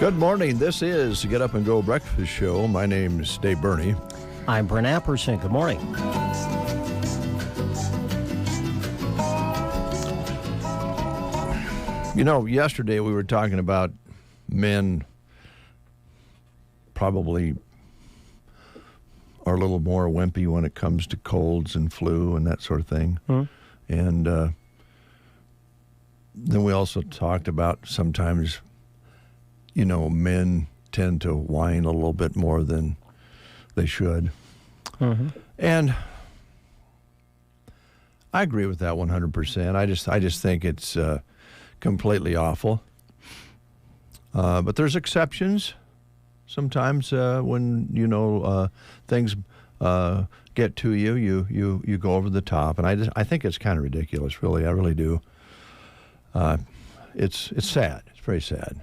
Good morning. This is Get Up and Go Breakfast Show. My name is Dave Burney. I'm Brent Apperson. Good morning. You know, yesterday we were talking about men probably are a little more wimpy when it comes to colds and flu and that sort of thing. And then we also talked about sometimes, you know, men tend to whine a little bit more than they should. And I agree with that 100%. I just think it's completely awful. But there's exceptions sometimes when, you know, things get to you, you go over the top. And I think it's kind of ridiculous, really. I really do. It's sad. It's very sad.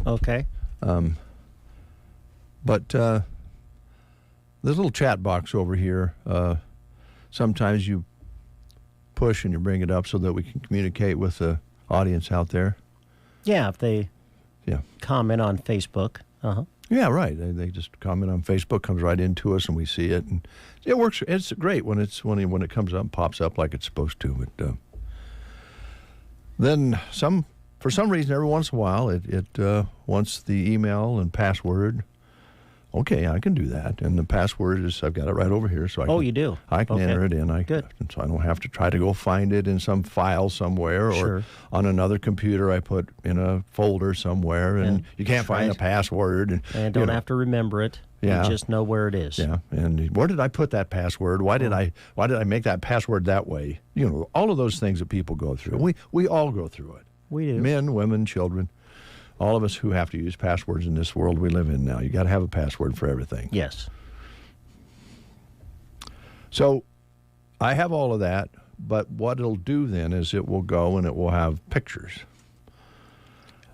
Okay. But this little chat box over here, sometimes you push and you bring it up so that we can communicate with the audience out there. Yeah, if they comment on Facebook. Yeah, right. They just comment on Facebook, comes right into us, and we see it, and it works. It's great when it comes up, pops up like it's supposed to. But then for some reason, every once in a while, it wants the email and password. Okay, I can do that. And the password is, I've got it right over here. So you do? I can enter it in. Good. So I don't have to try to go find it in some file somewhere or on another computer I put in a folder somewhere. And you can't find a password. And don't have to remember it. Yeah. You just know where it is. Yeah. And where did I put that password? Why did I make that password that way? You know, all of those things that people go through. We all go through it. We do. Men, women, children, all of us who have to use passwords in this world we live in now. You got to have a password for everything. Yes. So I have all of that, but what it'll do then is it will go and it will have pictures.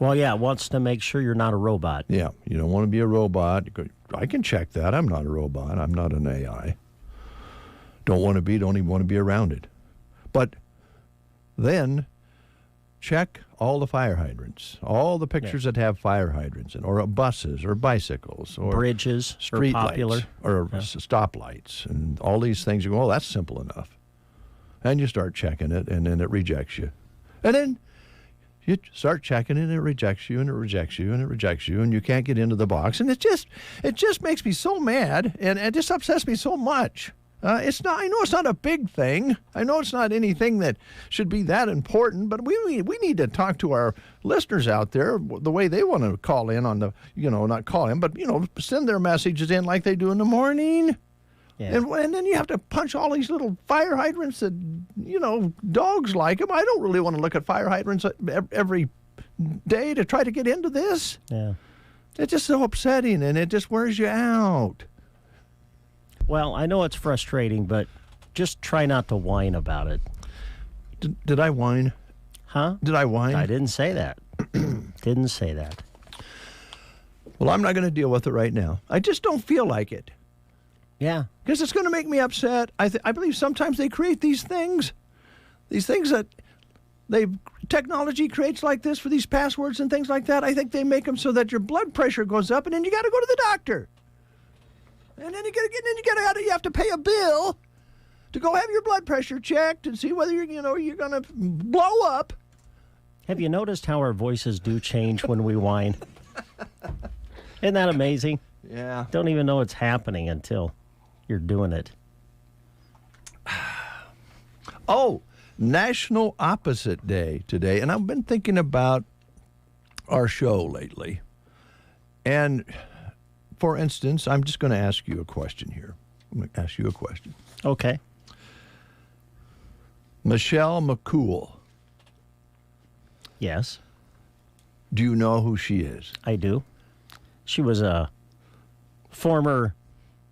Well, yeah, it wants to make sure you're not a robot. Yeah, you don't want to be a robot. I can check that. I'm not a robot. I'm not an AI. Don't even want to be around it. But then check all the fire hydrants, all the pictures that have fire hydrants, or buses, or bicycles, or bridges, street popular, lights, or stoplights, and all these things. You go, oh, that's simple enough. And you start checking it, and then it rejects you. And then you start checking it, and it rejects you, and it rejects you, and it rejects you, and you can't get into the box. And it just makes me so mad, and it just upsets me so much. It's not. I know it's not a big thing. I know it's not anything that should be that important. But we need to talk to our listeners out there the way they want to call in on the, not call in, but send their messages in like they do in the morning. Yeah. And then you have to punch all these little fire hydrants that dogs like them. I don't really want to look at fire hydrants every day to try to get into this. Yeah, it's just so upsetting, and it just wears you out. Well, I know it's frustrating, but just try not to whine about it. Did I whine? Huh? Did I whine? I didn't say that. Didn't say that. Well, I'm not going to deal with it right now. I just don't feel like it. Yeah. Because it's going to make me upset. I believe sometimes they create these things that technology creates like this for these passwords and things like that. I think they make them so that your blood pressure goes up, and then you got to go to the doctor. And then you have to pay a bill to go have your blood pressure checked and see whether you're going to blow up. Have you noticed how our voices do change when we whine? Isn't that amazing? Yeah. Don't even know it's happening until you're doing it. Oh, National Opposite Day today. And I've been thinking about our show lately. And, for instance, I'm just going to ask you a question here. I'm going to ask you a question. Okay. Michelle McCool. Yes. Do you know who she is? I do. She was a former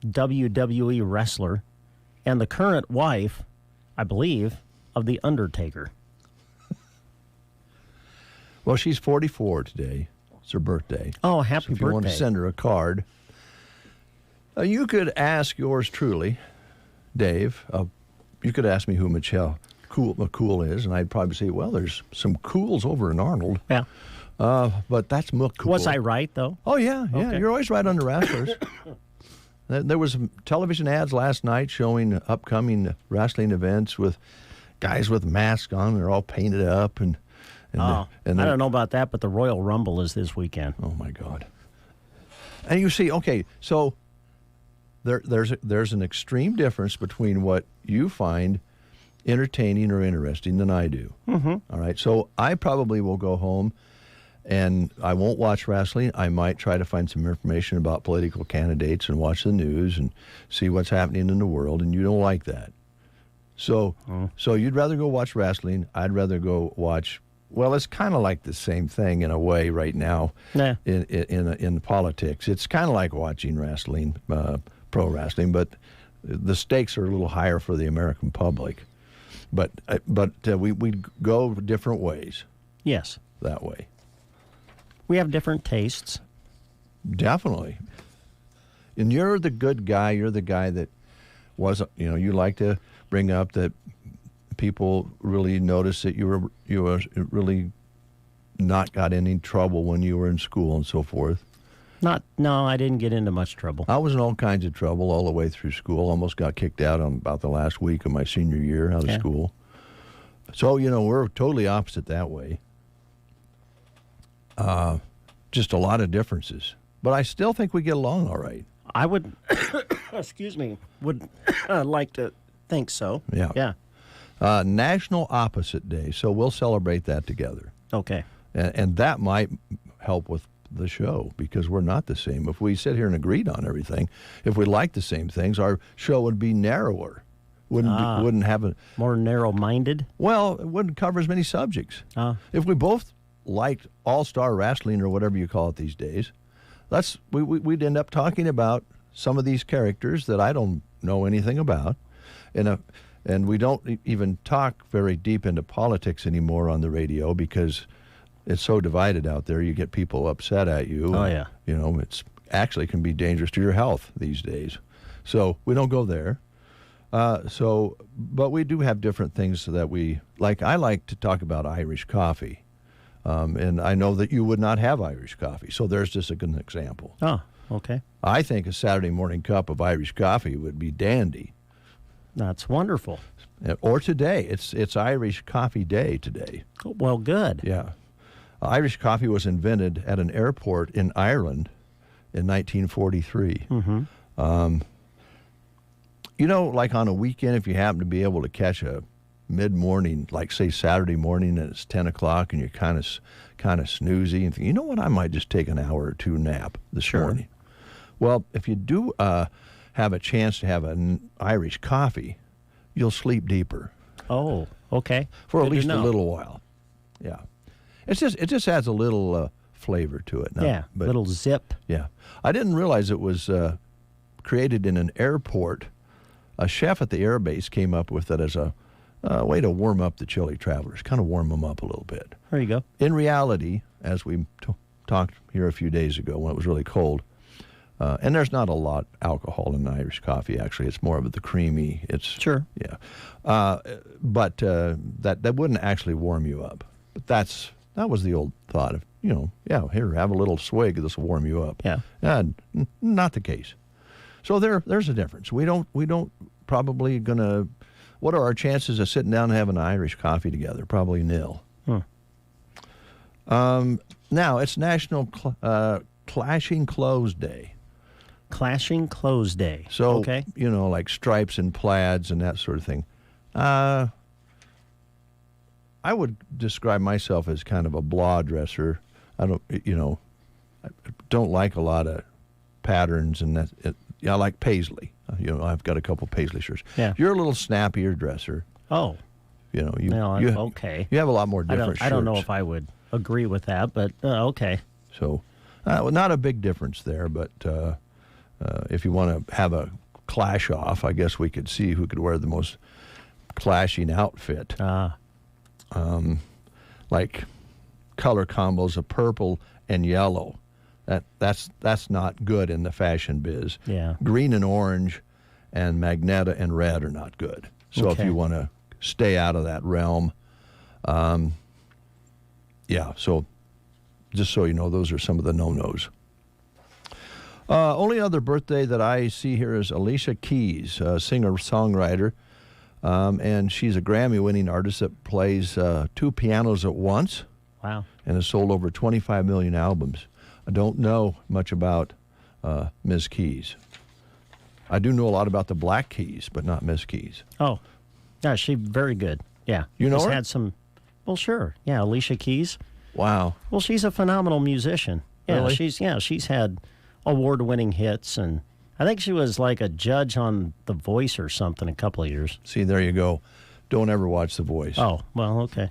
WWE wrestler and the current wife, I believe, of The Undertaker. Well, she's 44 today. It's her birthday. Oh, happy so if birthday. you want to send her a card, you could ask yours truly, Dave. You could ask me who Michelle McCool is, and I'd probably say, well, there's some Cools over in Arnold. Yeah. But that's McCool. Was I right, though? Oh, yeah. Okay. You're always right on the wrestlers. There was some television ads last night showing upcoming wrestling events with guys with masks on. They're all painted up. And I don't know about that, but the Royal Rumble is this weekend. Oh, my God. And you see, okay, so there's an extreme difference between what you find entertaining or interesting than I do. Mm-hmm. All right, so I probably will go home and I won't watch wrestling. I might try to find some information about political candidates and watch the news and see what's happening in the world, and you don't like that. So you'd rather go watch wrestling. I'd rather go watch, well, it's kind of like the same thing in a way right now. Yeah. In politics. It's kind of like watching wrestling, pro wrestling, but the stakes are a little higher for the American public. But we go different ways. Yes. That way. We have different tastes. Definitely. And you're the good guy. You're the guy that was, you like to bring up that people really noticed that you were really not got any trouble when you were in school and so forth. No, I didn't get into much trouble. I was in all kinds of trouble all the way through school. Almost got kicked out on about the last week of my senior year out of school. So, we're totally opposite that way. Just a lot of differences. But I still think we get along all right. I would, would like to think so. Yeah. Yeah. National Opposite Day. So we'll celebrate that together. Okay. And that might help with the show because we're not the same. If we sit here and agreed on everything, if we liked the same things, our show would be narrower. Wouldn't have a more narrow-minded. Well, it wouldn't cover as many subjects. If we both liked all-star wrestling or whatever you call it these days, we'd end up talking about some of these characters that I don't know anything about, and we don't even talk very deep into politics anymore on the radio because it's so divided out there. You get people upset at you. Oh, yeah. It's actually can be dangerous to your health these days. So we don't go there. But we do have different things that we like. I like to talk about Irish coffee. And I know that you would not have Irish coffee. So there's just a good example. Oh, okay. I think a Saturday morning cup of Irish coffee would be dandy. That's wonderful. Or today. It's Irish Coffee Day today. Well, good. Yeah. Irish coffee was invented at an airport in Ireland in 1943. Mm-hmm. Like on a weekend, if you happen to be able to catch a mid-morning, like say Saturday morning, and it's 10 o'clock, and you're kind of snoozy, and think, you know what, I might just take an hour or two nap this morning. Well, if you do have a chance to have an Irish coffee, you'll sleep deeper. Oh, okay. For at least a little while. Yeah. It just adds a little flavor to it. Yeah, little zip. Yeah. I didn't realize it was created in an airport. A chef at the air base came up with it as a way to warm up the chilly travelers, kind of warm them up a little bit. There you go. In reality, as we talked here a few days ago when it was really cold, and there's not a lot alcohol in Irish coffee, actually. It's more of the creamy. Sure. Yeah. But that wouldn't actually warm you up. But that was the old thought of, here, have a little swig, this will warm you up. Yeah. Not the case. So there's a difference. We don't probably gonna. What are our chances of sitting down and having an Irish coffee together? Probably nil. Now it's National Clashing Clothes Day. Clashing Clothes Day. So okay. Like stripes and plaids and that sort of thing. I would describe myself as kind of a blah dresser. I don't like a lot of patterns, and I like paisley. I've got a couple paisley shirts. Yeah. You're a little snappier dresser. Oh. Okay. You have a lot more different shirts. I don't know if I would agree with that, but okay. So, not a big difference there, but if you want to have a clash off, I guess we could see who could wear the most clashing outfit. Like color combos of purple and yellow. That's not good in the fashion biz. Yeah. Green and orange and magenta and red are not good. So if you want to stay out of that realm, so just so you know, those are some of the no-nos. Only other birthday that I see here is Alicia Keys, a singer-songwriter, and she's a Grammy-winning artist that plays two pianos at once. Wow. And has sold over 25 million albums. I don't know much about Ms. Keys. I do know a lot about the Black Keys, but not Ms. Keys. Oh, yeah, she's very good. Yeah. You know her? Had some, well, sure. Yeah, Alicia Keys. Wow. Well, she's a phenomenal musician. Yeah, Really? she's had award-winning hits, and I think she was like a judge on The Voice or something a couple of years. See, there you go. Don't ever watch The Voice. Oh, well, okay.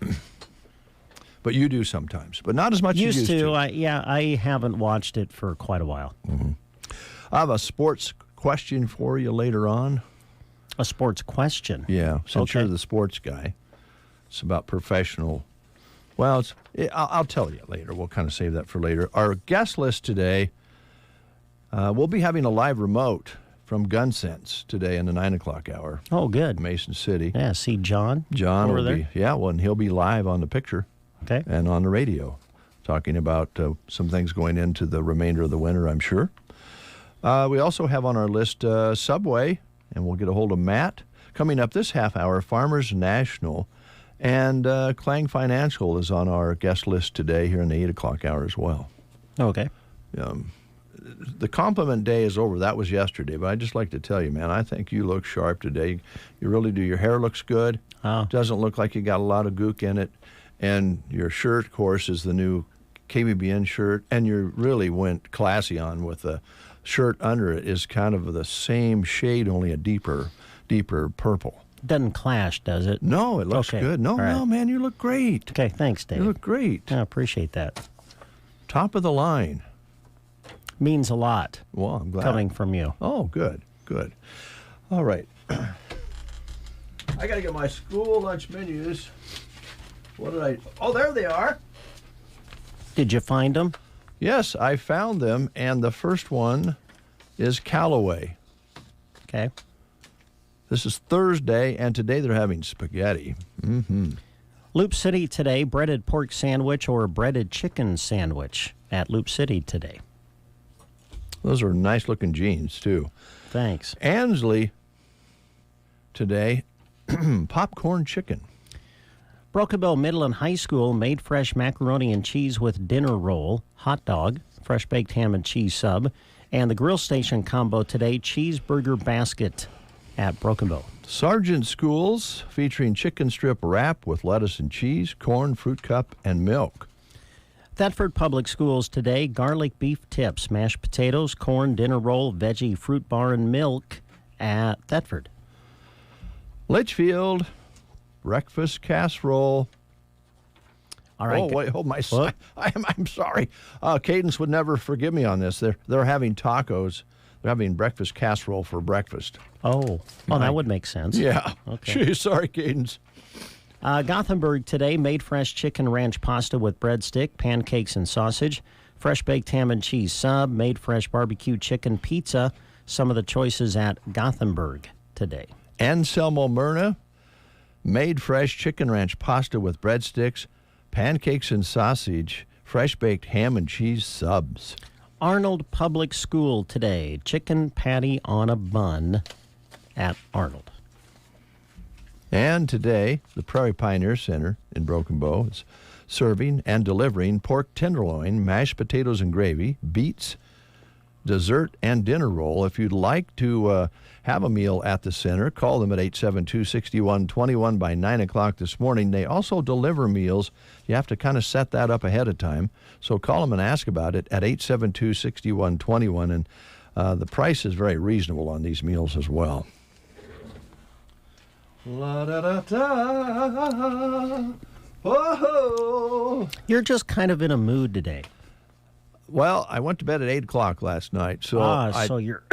But you do sometimes, but not as much as you used to. I haven't watched it for quite a while. Mm-hmm. I have a sports question for you later on. A sports question? Yeah, since Okay. you're the sports guy. It's about professional. Well, I'll tell you later. We'll kind of save that for later. Our guest list today, we'll be having a live remote from Gun Sense today in the 9 o'clock hour. Oh, good. Mason City. Yeah, see John John over will there? and he'll be live on the picture. Okay. And on the radio, talking about some things going into the remainder of the winter, I'm sure. We also have on our list Subway, and we'll get a hold of Matt. Coming up this half hour, Farmers National, and Clang Financial is on our guest list today here in the 8 o'clock hour as well. Okay. The compliment day is over. That was yesterday, but I'd just like to tell you, man, I think you look sharp today. You really do. Your hair looks good. Oh. Doesn't look like you got a lot of gook in it. And your shirt, of course, is the new KBBN shirt. And you really went classy on with the shirt under it is kind of the same shade, only a deeper purple. Doesn't clash, does it? No, it looks good. No, man, you look great. Okay, thanks, Dave. You look great. I appreciate that. Top of the line. Means a lot. Well, I'm glad. Coming from you. Oh, good. All right. I got to get my school lunch menus. Oh, there they are. Did you find them? Yes, I found them, and the first one is Callaway. Okay. This is Thursday, and today they're having spaghetti. Mm-hmm. Loop City today, breaded pork sandwich or breaded chicken sandwich at Loop City today. Those are nice-looking jeans, too. Thanks. Ansley today, popcorn chicken. Broken Bow Middle and High School made fresh macaroni and cheese with dinner roll, hot dog, fresh baked ham and cheese sub, and the grill station combo today, cheeseburger basket at Broken Bow. Sargent Schools featuring chicken strip wrap with lettuce and cheese, corn, fruit cup, and milk. Thetford Public Schools today, garlic beef tips, mashed potatoes, corn, dinner roll, veggie, fruit bar, and milk at Thetford. Litchfield, breakfast casserole. All right. Oh, wait, hold my... I'm sorry. Cadence would never forgive me on this. They're having tacos. They're having breakfast casserole for breakfast. Oh, that would make sense. Yeah. Okay. Gee, sorry, Cadence. Gothenburg today made fresh chicken ranch pasta with breadstick, pancakes, and sausage. Fresh baked ham and cheese sub, made fresh barbecue chicken pizza. Some of the choices at Gothenburg today. Anselmo Myrna, made fresh chicken ranch pasta with breadsticks, pancakes and sausage, fresh baked ham and cheese subs. Arnold Public School today, chicken patty on a bun at Arnold. And today, the Prairie Pioneer Center in Broken Bow is serving and delivering pork tenderloin, mashed potatoes and gravy, beets, dessert, and dinner roll. If you'd like to have a meal at the center, call them at 872-6121 by 9 o'clock this morning. They also deliver meals. You have to kind of set that up ahead of time. So call them and ask about it at 872-6121. And the price is very reasonable on these meals as well. La-da-da-da. Whoa. You're just kind of in a mood today. Well, I went to bed at 8 o'clock last night. So you're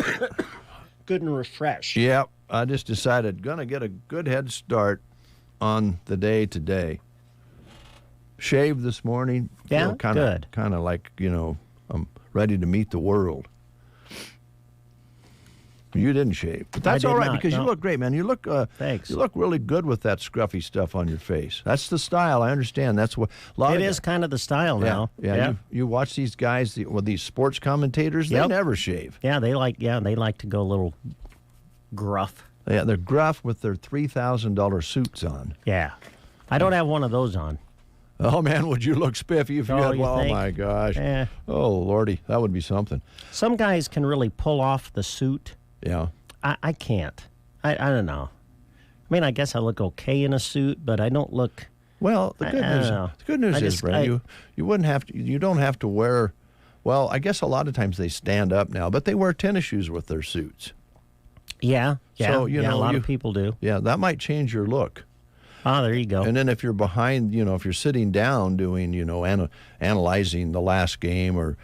good and refreshed. Yeah, I just decided going to get a good head start on the day today. Shaved this morning. Yeah, good. Kind of like, I'm ready to meet the world. You didn't shave, but that's all right because you look great, man. You look thanks. You look really good with that scruffy stuff on your face. That's the style. I understand. That's what it is. Kind of the style now. Yeah. You watch these guys, these sports commentators. They never shave. Yeah, they like to go a little gruff. Yeah, they're gruff with their $3,000 suits on. Yeah, I don't have one of those on. Oh man, would you look spiffy if you had? Oh think? My gosh. Yeah. Oh lordy, that would be something. Some guys can really pull off the suit. Yeah. I can't. I don't know. I mean, I guess I look okay in a suit, but I don't look. Well, the good news is, Brad, you don't have to wear. Well, I guess a lot of times they stand up now, but they wear tennis shoes with their suits. Yeah. So, a lot of people do. Yeah, that might change your look. Ah, there you go. And then if you're behind, if you're sitting down doing, analyzing the last game or.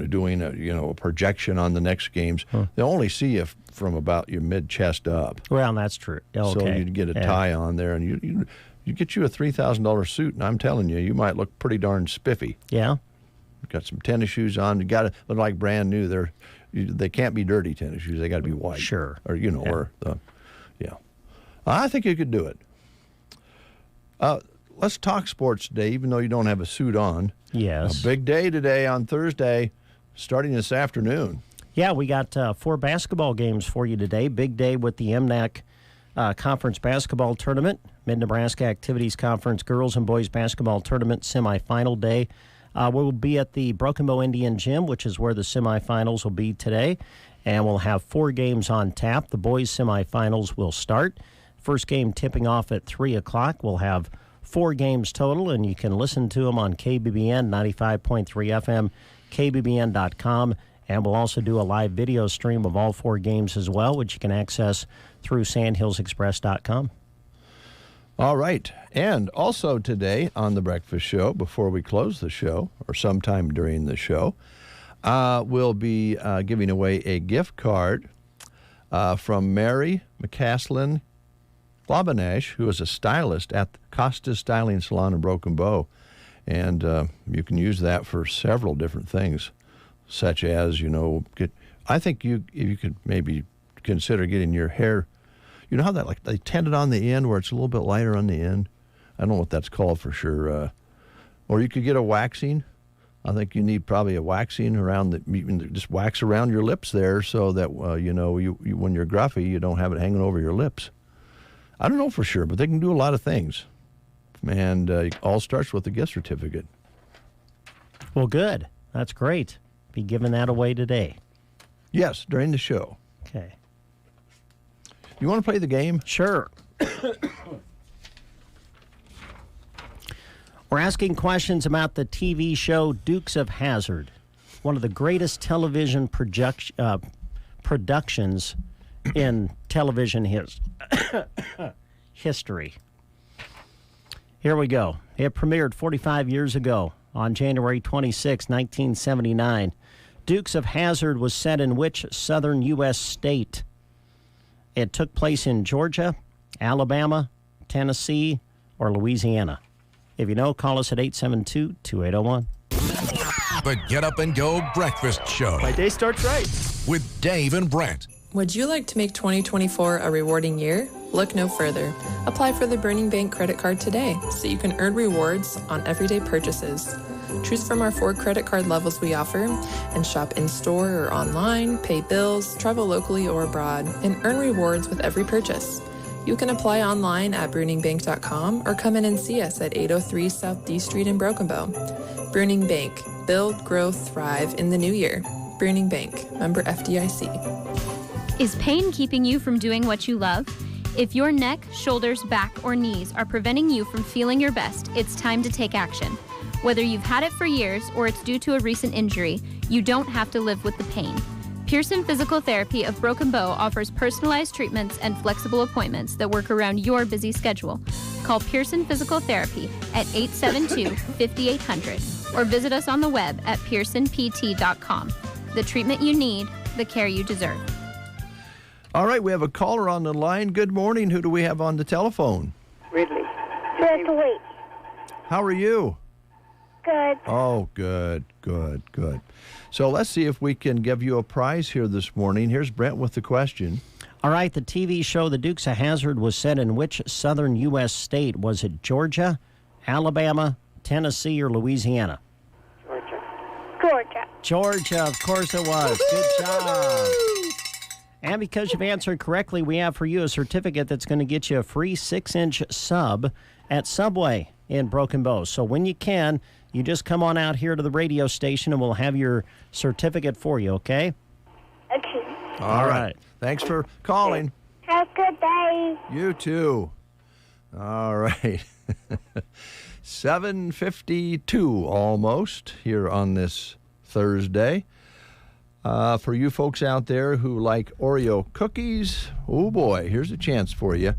Doing a projection on the next games, they'll only see you from about your mid-chest up. Well, that's true. Okay. So you'd get a tie on there, and you get you a $3,000 suit, and I'm telling you, you might look pretty darn spiffy. Yeah. Got some tennis shoes on. You got to look like brand new. They can't be dirty tennis shoes. They got to be white. Sure. Or I think you could do it. Let's talk sports today, even though you don't have a suit on. Yes. A big day today on Thursday, starting this afternoon. Yeah, we got 4 basketball games for you today. Big day with the MNAC Conference Basketball Tournament, Mid-Nebraska Activities Conference Girls and Boys Basketball Tournament semifinal day. We'll be at the Broken Bow Indian Gym, which is where the semifinals will be today, and we'll have 4 games on tap. The boys' semifinals will start. First game tipping off at 3 o'clock. We'll have 4 games total, and you can listen to them on KBBN 95.3 FM, KBBN.com, and we'll also do a live video stream of all 4 games as well, which you can access through sandhillsexpress.com. All right. And also today on The Breakfast Show, before we close the show, or sometime during the show, we'll be giving away a gift card from Mary McCaslin Labanash, who is a stylist at Costa's Styling Salon in Broken Bow. And you can use that for several different things, such as, I think you could maybe consider getting your hair, how that, like, they tend it on the end where it's a little bit lighter on the end. I don't know what that's called for sure. Or you could get a waxing. I think you need probably a waxing around just wax around your lips there so that, you when you're gruffy, you don't have it hanging over your lips. I don't know for sure, but they can do a lot of things. And it all starts with a gift certificate. Well, good. That's great. Be giving that away today. Yes, during the show. Okay. You want to play the game? Sure. We're asking questions about the TV show Dukes of Hazzard, one of the greatest television productions in television history. Here we go. It premiered 45 years ago on January 26, 1979. Dukes of Hazzard was set in which southern U.S. state? It took place in Georgia, Alabama, Tennessee, or Louisiana. If you know, call us at 872-2801. The Get Up and Go Breakfast Show. My day starts right. With Dave and Brent. Would you like to make 2024 a rewarding year? Look no further. Apply for the Burning Bank credit card today so you can earn rewards on everyday purchases. Choose from our 4 credit card levels we offer and shop in-store or online, pay bills, travel locally or abroad, and earn rewards with every purchase. You can apply online at BurningBank.com or come in and see us at 803 South D Street in Broken Bow. Burning Bank. Build, grow, thrive in the new year. Bruning Bank, member FDIC. Is pain keeping you from doing what you love? If your neck, shoulders, back, or knees are preventing you from feeling your best, it's time to take action. Whether you've had it for years or it's due to a recent injury, you don't have to live with the pain. Pearson Physical Therapy of Broken Bow offers personalized treatments and flexible appointments that work around your busy schedule. Call Pearson Physical Therapy at 872-5800 or visit us on the web at pearsonpt.com. The treatment you need, the care you deserve. All right, we have a caller on the line. Good morning. Who do we have on the telephone? Ridley. Wait. How are you? Good. Oh, good. So let's see if we can give you a prize here this morning. Here's Brent with the question. All right, the TV show The Dukes of Hazzard was set in which southern U.S. state? Was it Georgia, Alabama, Tennessee, or Louisiana? Georgia, of course it was. Good job. And because you've answered correctly, we have for you a certificate that's going to get you a free 6-inch sub at Subway in Broken Bow. So when you can, you just come on out here to the radio station and we'll have your certificate for you, okay? Okay. All right. Thanks for calling. Have a good day. You too. All right. 7:52 almost here on this Thursday. For you folks out there who like Oreo cookies, oh boy, here's a chance for you.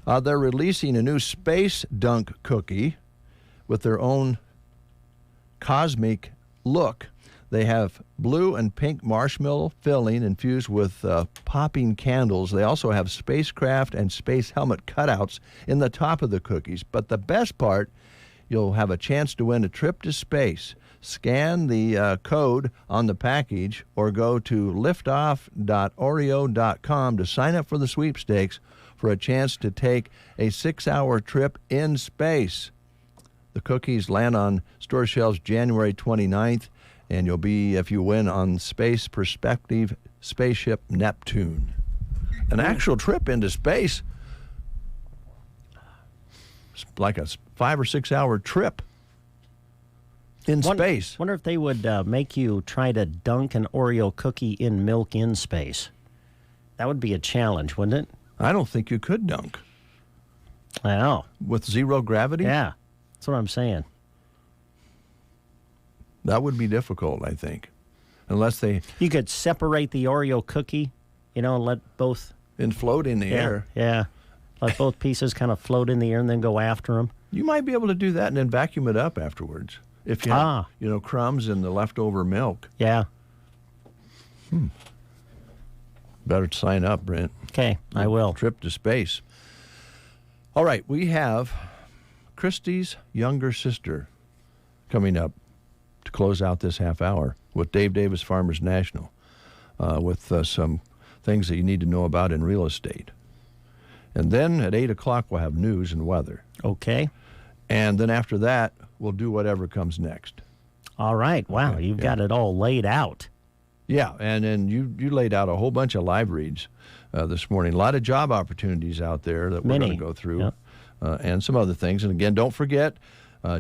They're releasing a new Space Dunk cookie with their own cosmic look. They have blue and pink marshmallow filling infused with popping candles. They also have spacecraft and space helmet cutouts in the top of the cookies. But the best part, you'll have a chance to win a trip to space. Scan the code on the package or go to liftoff.oreo.com to sign up for the sweepstakes for a chance to take a 6-hour trip in space. The cookies land on store shelves January 29th, and you'll be, if you win, on Space Perspective Spaceship Neptune. An actual trip into space. It's like a 5 or 6 hour trip in space. Wonder if they would make you try to dunk an Oreo cookie in milk in space. That would be a challenge, wouldn't it? I don't think you could dunk. I know. With zero gravity? Yeah, that's what I'm saying. That would be difficult, I think. Unless they... You could separate the Oreo cookie, and let both... And float in the air. Yeah. Let both pieces kind of float in the air and then go after them. You might be able to do that and then vacuum it up afterwards. If you have, crumbs in the leftover milk. Yeah. Better sign up, Brent. Okay, I will. Trip to space. All right, we have Christy's younger sister coming up to close out this half hour with Dave Davis Farmers National with some things that you need to know about in real estate. And then at 8 o'clock, we'll have news and weather. Okay. And then after that, we'll do whatever comes next. All right. Wow, you've got it all laid out. Yeah, and then you laid out a whole bunch of live reads this morning. A lot of job opportunities out there that we're going to go through, and some other things. And again, don't forget,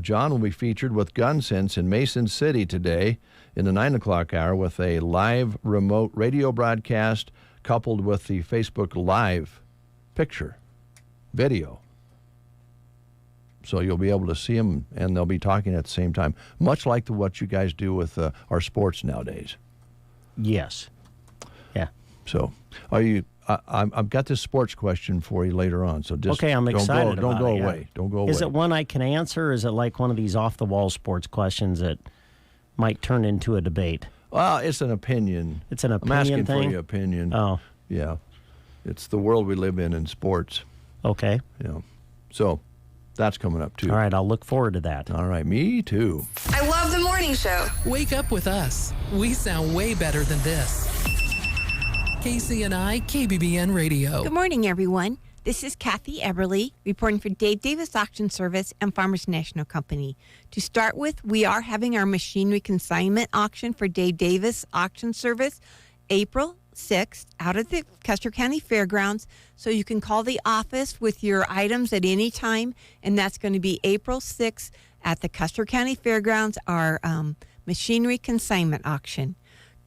John will be featured with Gun Sense in Mason City today in the 9 o'clock hour with a live remote radio broadcast coupled with the Facebook Live picture, video. So you'll be able to see them, and they'll be talking at the same time, much like what you guys do with our sports nowadays. Yes. Yeah. So, are you? I've got this sports question for you later on. So just I'm excited. Don't go away. Don't go away. Is it one I can answer? Or is it like one of these off-the-wall sports questions that might turn into a debate? Well, it's an opinion. It's an opinion I'm asking thing? for your opinion. Oh. Yeah. It's the world we live in sports. Okay. Yeah. So that's coming up, too. All right, I'll look forward to that. All right, me too. I love the morning show. Wake up with us. We sound way better than this. KCNI KBBN Radio. Good morning, everyone. This is Kathy Eberly reporting for Dave Davis Auction Service and Farmers National Company. To start with, we are having our machinery consignment auction for Dave Davis Auction Service April 6th out at the Custer County Fairgrounds. So you can call the office with your items at any time, and that's going to be April 6th at the Custer County Fairgrounds, our machinery consignment auction.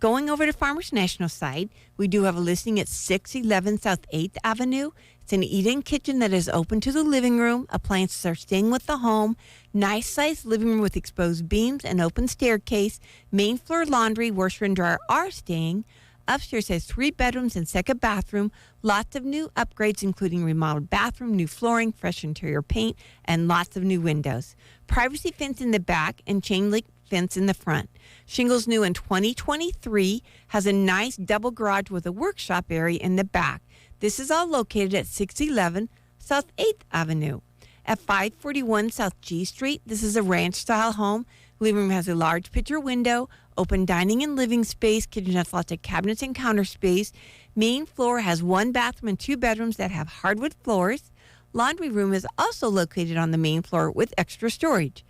Going over to Farmers National side, we do have a listing at 611 South 8th Avenue. It's an eat-in kitchen that is open to the living room. Appliances are staying with the home. Nice sized living room with exposed beams and open staircase. Main floor laundry, washer and dryer are staying. Upstairs has 3 bedrooms and second bathroom. Lots of new upgrades, including remodeled bathroom, new flooring, fresh interior paint, and lots of new windows. Privacy fence in the back and chain link fence in the front. Shingles new in 2023, has a nice double garage with a workshop area in the back. This is all located at 611 South 8th Avenue. At 541 South G Street, this is a ranch-style home. Living room has a large picture window, open dining and living space. Kitchen has lots of cabinets and counter space. Main floor has 1 bathroom and 2 bedrooms that have hardwood floors. Laundry room is also located on the main floor with extra storage.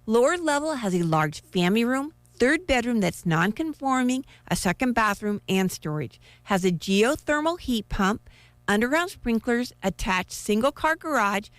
Lower level has a large family room, 3rd bedroom that's non-conforming, a second bathroom, and storage. Has a geothermal heat pump, underground sprinklers, attached single-car garage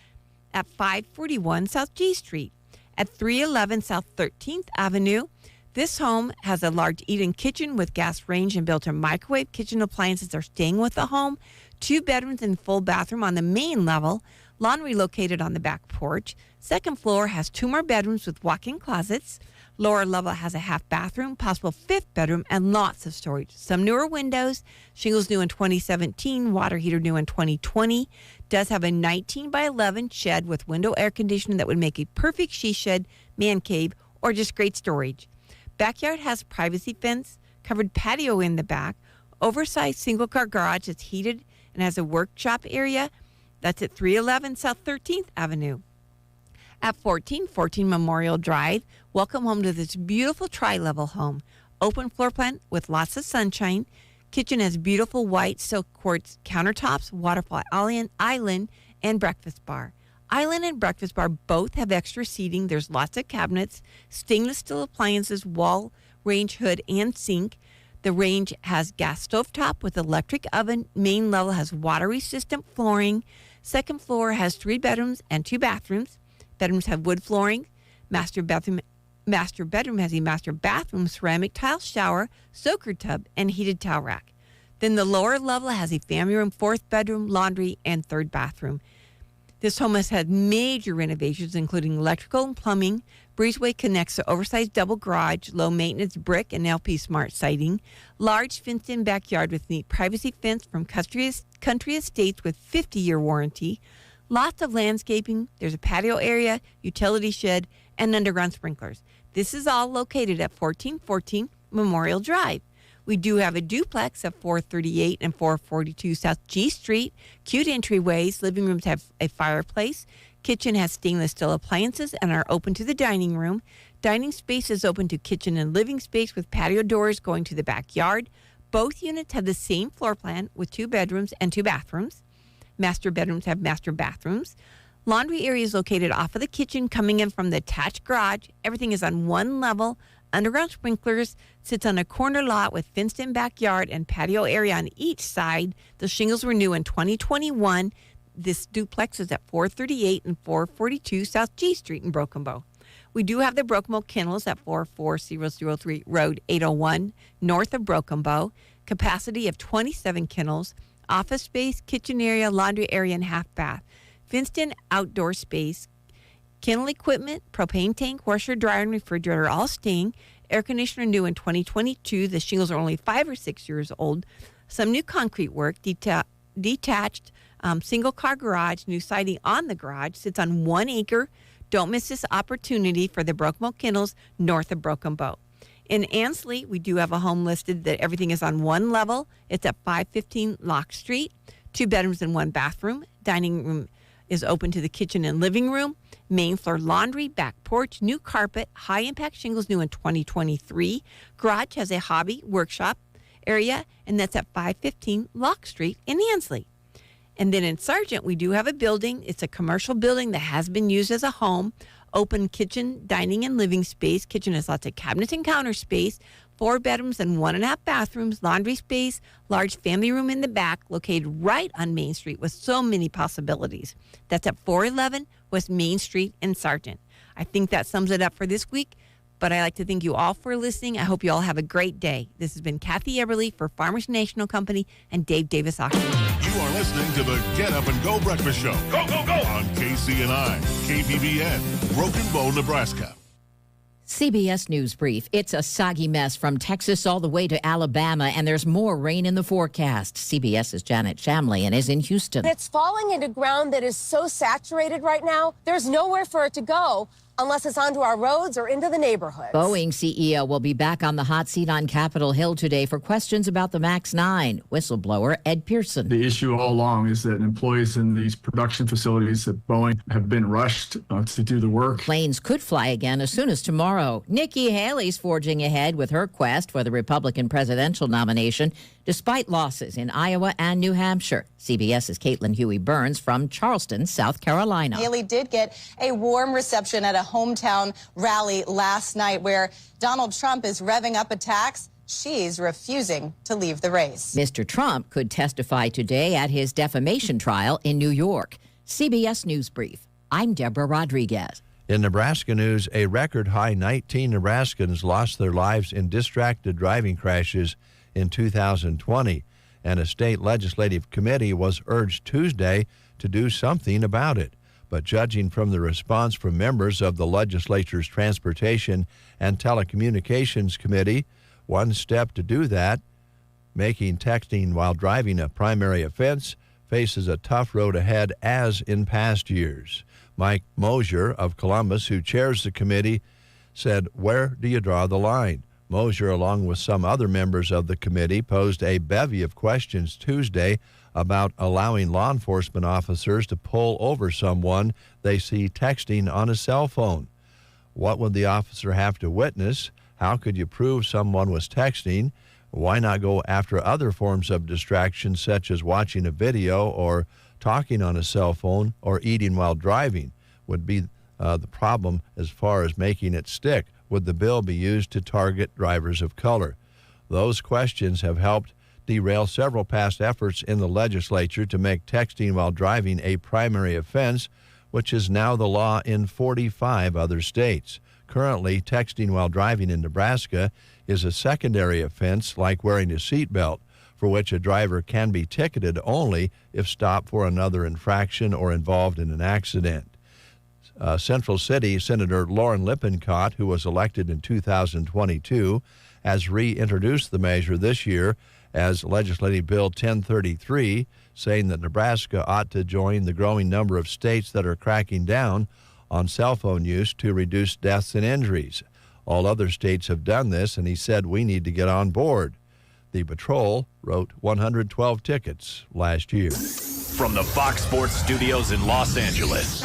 at 541 South G Street. At 311 South 13th Avenue, this home has a large eat-in kitchen with gas range and built-in microwave. Kitchen appliances are staying with the home. 2 bedrooms and full bathroom on the main level. Laundry located on the back porch. Second floor has 2 more bedrooms with walk-in closets. Lower level has a half bathroom, possible 5th bedroom, and lots of storage. Some newer windows. Shingles new in 2017. Water heater new in 2020. Does have a 19 by 11 shed with window air conditioning that would make a perfect she shed, man cave, or just great storage. Backyard has privacy fence, covered patio in the back, oversized single-car garage that's heated and has a workshop area. That's at 311 South 13th Avenue. At 1414 Memorial Drive, welcome home to this beautiful tri-level home. Open floor plan with lots of sunshine. Kitchen has beautiful white silk quartz countertops, waterfall island, and breakfast bar. Island and breakfast bar both have extra seating. There's lots of cabinets, stainless steel appliances, wall, range hood, and sink. The range has gas stovetop with electric oven. Main level has water-resistant flooring. Second floor has 3 bedrooms and 2 bathrooms. Bedrooms have wood flooring. Master bedroom has a master bathroom, ceramic tile shower, soaker tub, and heated towel rack. Then the lower level has a family room, 4th bedroom, laundry, and 3rd bathroom. This home has had major renovations, including electrical and plumbing. Breezeway connects to oversized double garage, low maintenance brick and LP Smart siding. Large fenced-in backyard with neat privacy fence from Country Estates with 50-year warranty. Lots of landscaping. There's a patio area, utility shed, and underground sprinklers. This is all located at 1414 Memorial Drive. We do have a duplex at 438 and 442 South G Street. Cute entryways. Living rooms have a fireplace. Kitchen has stainless steel appliances and are open to the dining room. Dining space is open to kitchen and living space with patio doors going to the backyard. Both units have the same floor plan with 2 bedrooms and 2 bathrooms. Master bedrooms have master bathrooms. Laundry area is located off of the kitchen, coming in from the attached garage. Everything is on one level. Underground sprinklers, sits on a corner lot with fenced-in backyard and patio area on each side. The shingles were new in 2021. This duplex is at 438 and 442 South G Street in Broken Bow. We do have the Broken Bow Kennels at 44003 Road 801, north of Broken Bow. Capacity of 27 kennels. Office space, kitchen area, laundry area, and half bath. Fenced-in outdoor space. Kennel equipment, propane tank, washer, dryer, and refrigerator all staying. Air conditioner new in 2022. The shingles are only 5 or 6 years old. Some new concrete work, detached single-car garage, new siding on the garage, sits on 1 acre. Don't miss this opportunity for the Broken Bow Kennels north of Broken Bow. In Ansley, we do have a home listed that everything is on 1 level. It's at 515 Locke Street. 2 bedrooms and 1 bathroom. Dining room is open to the kitchen and living room. Main floor laundry, back porch, new carpet, high-impact shingles new in 2023. Garage has a hobby workshop area, and that's at 515 Locke Street in Ansley. And then in Sargent, we do have a building. It's a commercial building that has been used as a home. Open kitchen, dining, and living space. Kitchen has lots of cabinets and counter space. 4 bedrooms and 1.5 bathrooms. Laundry space. Large family room in the back, located right on Main Street with so many possibilities. That's at 411 West Main Street in Sargent. I think that sums it up for this week. But I'd like to thank you all for listening. I hope you all have a great day. This has been Kathy Eberly for Farmers National Company and Dave Davis Auction. You are listening to the Get Up and Go Breakfast Show. Go, go, go! On KCNI, KBBN, Broken Bow, Nebraska. CBS News Brief. It's a soggy mess from Texas all the way to Alabama, and there's more rain in the forecast. CBS's Janet Shamlian is in Houston. It's falling into ground that is so saturated right now, there's nowhere for it to go unless it's onto our roads or into the neighborhoods. Boeing CEO will be back on the hot seat on Capitol Hill today for questions about the MAX 9. Whistleblower Ed Pearson. The issue all along is that employees in these production facilities at Boeing have been rushed to do the work. Planes could fly again as soon as tomorrow. Nikki Haley's forging ahead with her quest for the Republican presidential nomination, despite losses in Iowa and New Hampshire. CBS's Caitlin Huey-Burns from Charleston, South Carolina. Haley did get a warm reception at a hometown rally last night where Donald Trump is revving up attacks. She's refusing to leave the race. Mr. Trump could testify today at his defamation trial in New York. CBS News Brief. I'm Deborah Rodriguez. In Nebraska news, a record high 19 Nebraskans lost their lives in distracted driving crashes in 2020, and a state legislative committee was urged Tuesday to do something about it. But judging from the response from members of the legislature's Transportation and Telecommunications Committee, one step to do that, making texting while driving a primary offense, faces a tough road ahead as in past years. Mike Mosier of Columbus, who chairs the committee, said, "Where do you draw the line?" Mosier, along with some other members of the committee, posed a bevy of questions Tuesday about allowing law enforcement officers to pull over someone they see texting on a cell phone. What would the officer have to witness? How could you prove someone was texting? Why not go after other forms of distraction, such as watching a video or talking on a cell phone or eating while driving? Would be the problem as far as making it stick. Would the bill be used to target drivers of color? Those questions have helped derail several past efforts in the legislature to make texting while driving a primary offense, which is now the law in 45 other states. Currently, texting while driving in Nebraska is a secondary offense like wearing a seatbelt, for which a driver can be ticketed only if stopped for another infraction or involved in an accident. Central City Senator Lauren Lippincott, who was elected in 2022, has reintroduced the measure this year as Legislative Bill 1033, saying that Nebraska ought to join the growing number of states that are cracking down on cell phone use to reduce deaths and injuries. All other states have done this, and he said we need to get on board. The patrol wrote 112 tickets last year. From the Fox Sports Studios in Los Angeles,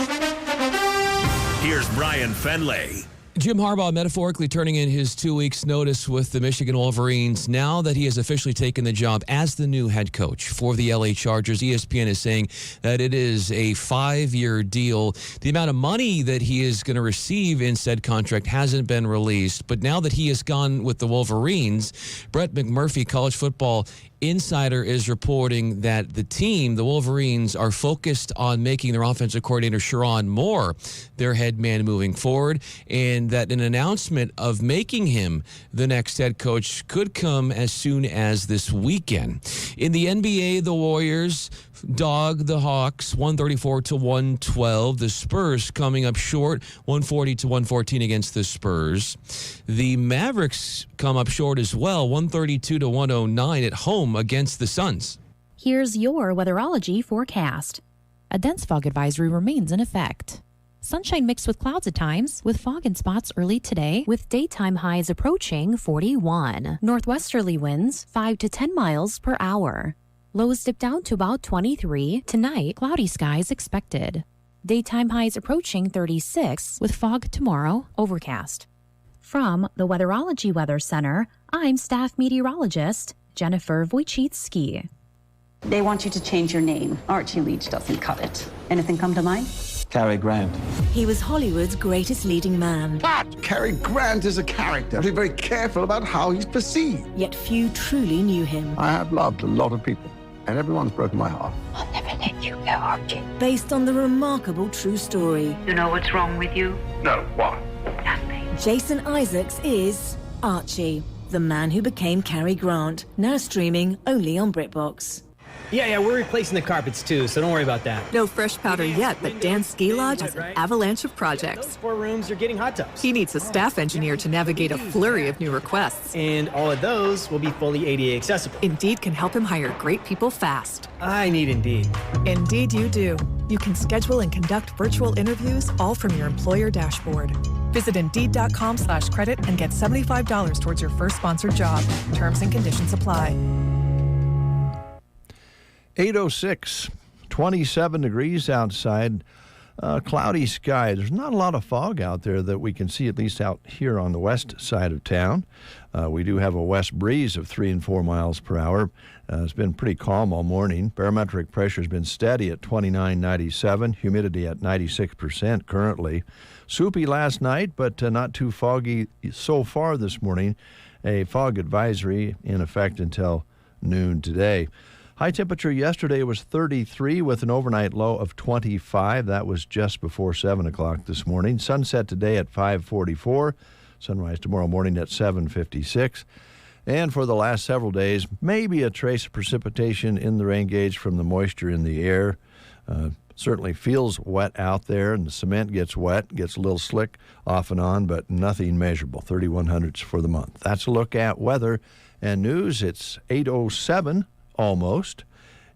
here's Brian Fenley. Jim Harbaugh metaphorically turning in his 2 weeks' notice with the Michigan Wolverines now that he has officially taken the job as the new head coach for the LA Chargers. ESPN is saying that it is a 5-year deal. The amount of money that he is going to receive in said contract hasn't been released, but now that he has gone with the Wolverines, Brett McMurphy, college football insider, is reporting that the team, the Wolverines, are focused on making their offensive coordinator, Sherrone Moore, their head man moving forward, and that an announcement of making him the next head coach could come as soon as this weekend. In the NBA, the Warriors dog the Hawks 134-112. The Spurs coming up short 140-114 against the Spurs. The Mavericks come up short as well 132-109 at home against the Suns. Here's your weatherology forecast. A dense fog advisory remains in effect. Sunshine mixed with clouds at times, with fog in spots early today, with daytime highs approaching 41. Northwesterly winds 5 to 10 miles per hour. Lows dip down to about 23. Tonight, cloudy skies expected. Daytime highs approaching 36, with fog tomorrow, overcast. From the Weatherology Weather Center, I'm staff meteorologist Jennifer Wojcicki. They want you to change your name. Archie Leach doesn't cut it. Anything come to mind? Cary Grant. He was Hollywood's greatest leading man. But Cary Grant is a character. Be very careful about how he's perceived. Yet few truly knew him. I have loved a lot of people, and everyone's broken my heart. I'll never let you go, Archie. Based on the remarkable true story. You know what's wrong with you? No, what? Nothing. Jason Isaacs is Archie, the man who became Cary Grant, now streaming only on BritBox. Yeah, we're replacing the carpets too, so don't worry about that. No fresh powder yet, but Dan's ski lodge has an avalanche of projects. Those 4 rooms are getting hot tubs. He needs a staff engineer to navigate a flurry of new requests. And all of those will be fully ADA accessible. Indeed can help him hire great people fast. I need Indeed. Indeed you do. You can schedule and conduct virtual interviews all from your employer dashboard. Visit Indeed.com/credit and get $75 towards your first sponsored job. Terms and conditions apply. 8:06, 27 degrees outside, cloudy sky. There's not a lot of fog out there that we can see, at least out here on the west side of town. We do have a west breeze of 3 and 4 miles per hour. It's been pretty calm all morning. Barometric pressure has been steady at 29.97, humidity at 96% currently. Soupy last night, but not too foggy so far this morning. A fog advisory in effect until noon today. High temperature yesterday was 33 with an overnight low of 25. That was just before 7 o'clock this morning. Sunset today at 5:44. Sunrise tomorrow morning at 7:56. And for the last several days, maybe a trace of precipitation in the rain gauge from the moisture in the air. Certainly feels wet out there, and the cement gets wet, gets a little slick off and on, but nothing measurable. 3100s for the month. That's a look at weather and news. It's 8:07. Almost,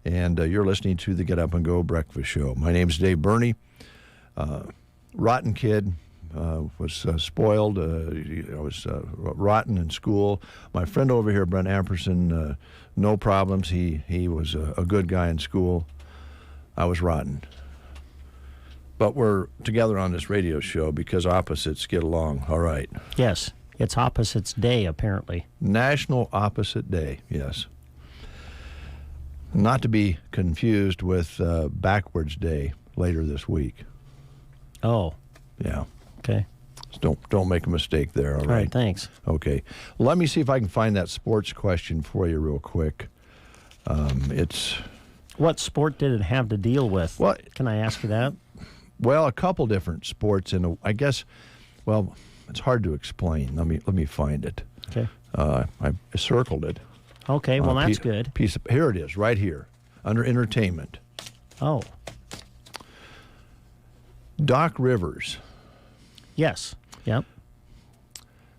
and you're listening to the Get Up and Go Breakfast Show. My name's Dave Burney. Rotten kid, was spoiled. I was rotten in school. My friend over here, Brent Amperson, no problems. He was a good guy in school. I was rotten. But we're together on this radio show because opposites get along. All right. Yes, it's Opposites Day, apparently. National Opposite Day, yes. Not to be confused with Backwards Day later this week. Oh. Yeah. Okay. So don't make a mistake there, all right? All right, thanks. Okay. Let me see if I can find that sports question for you real quick. It's... What sport did it have to deal with? What? Can I ask you that? Well, a couple different sports, and I guess, well, it's hard to explain. Let me find it. Okay. I circled it. Okay, well, that's good. Here it is, right here, under entertainment. Oh. Doc Rivers. Yes. Yep.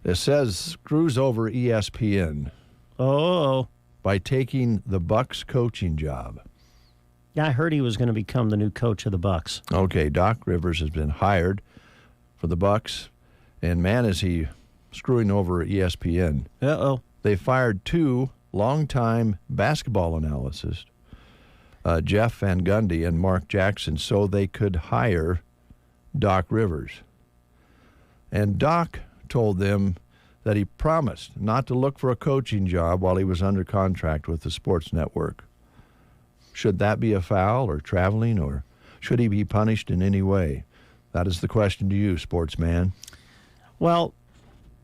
It says screws over ESPN. Oh. By taking the Bucks coaching job. Yeah, I heard he was going to become the new coach of the Bucks. Okay, Doc Rivers has been hired for the Bucks, and man, is he screwing over ESPN. Uh-oh. They fired 2 longtime basketball analysts, Jeff Van Gundy and Mark Jackson, so they could hire Doc Rivers. And Doc told them that he promised not to look for a coaching job while he was under contract with the sports network. Should that be a foul or traveling, or should he be punished in any way? That is the question to you, sportsman. Well,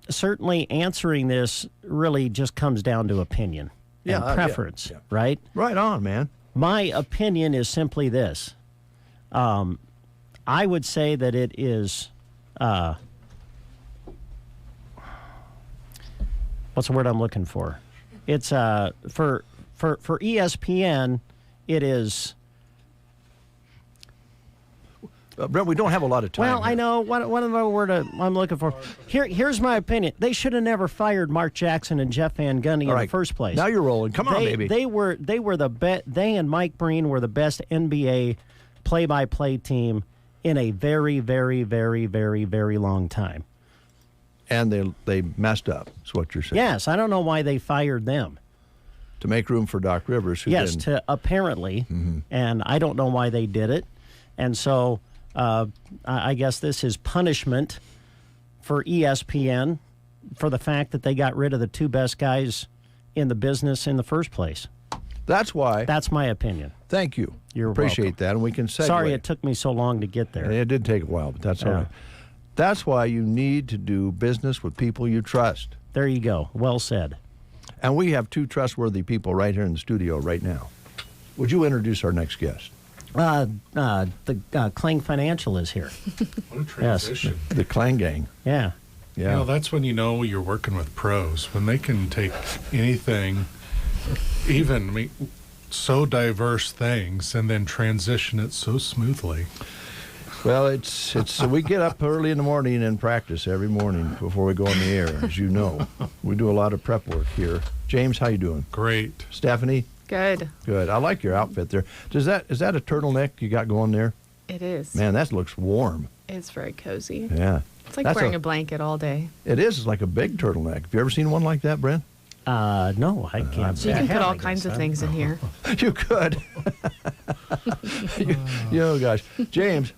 certainly answering this really just comes down to opinion and preference, right? Right on, man. My opinion is simply this. I would say that it is, what's the word I'm looking for? It's for ESPN, it is... Brent, we don't have a lot of time. Well, here. I know. What another word I'm looking for. Here's my opinion. They should have never fired Mark Jackson and Jeff Van Gundy in the first place. Now you're rolling. Come on, baby. They were the best. They and Mike Breen were the best NBA play-by-play team in a very, very, very, very, very long time. And they messed up. Is what you're saying? Yes, I don't know why they fired them. To make room for Doc Rivers, who yes, to apparently, and I don't know why they did it, and so. I guess this is punishment for ESPN for the fact that they got rid of the 2 best guys in the business in the first place. That's why. That's my opinion. Thank you. You're Appreciate welcome. that, and we can segue. Sorry it took me so long to get there. It did take a while, but that's all right. That's why you need to do business with people you trust. There you go. Well said. And we have 2 trustworthy people right here in the studio right now. Would you introduce our next guest? The Clang Financial is here. What a transition. Yes, the Clang Gang. Yeah. Yeah. You know, that's when you know you're working with pros, when they can take anything, even so diverse things, and then transition it so smoothly. Well, it's we get up early in the morning and practice every morning before we go on the air, as you know. We do a lot of prep work here. James, how you doing? Great. Stephanie? Good. Good. I like your outfit there. Is that a turtleneck you got going there? It is. Man, that looks warm. It's very cozy. Yeah. It's like wearing a blanket all day. It is. It's like a big turtleneck. Have you ever seen one like that, Brent? No, I can't. So you can put all kinds of things in here. You could. Gosh. James,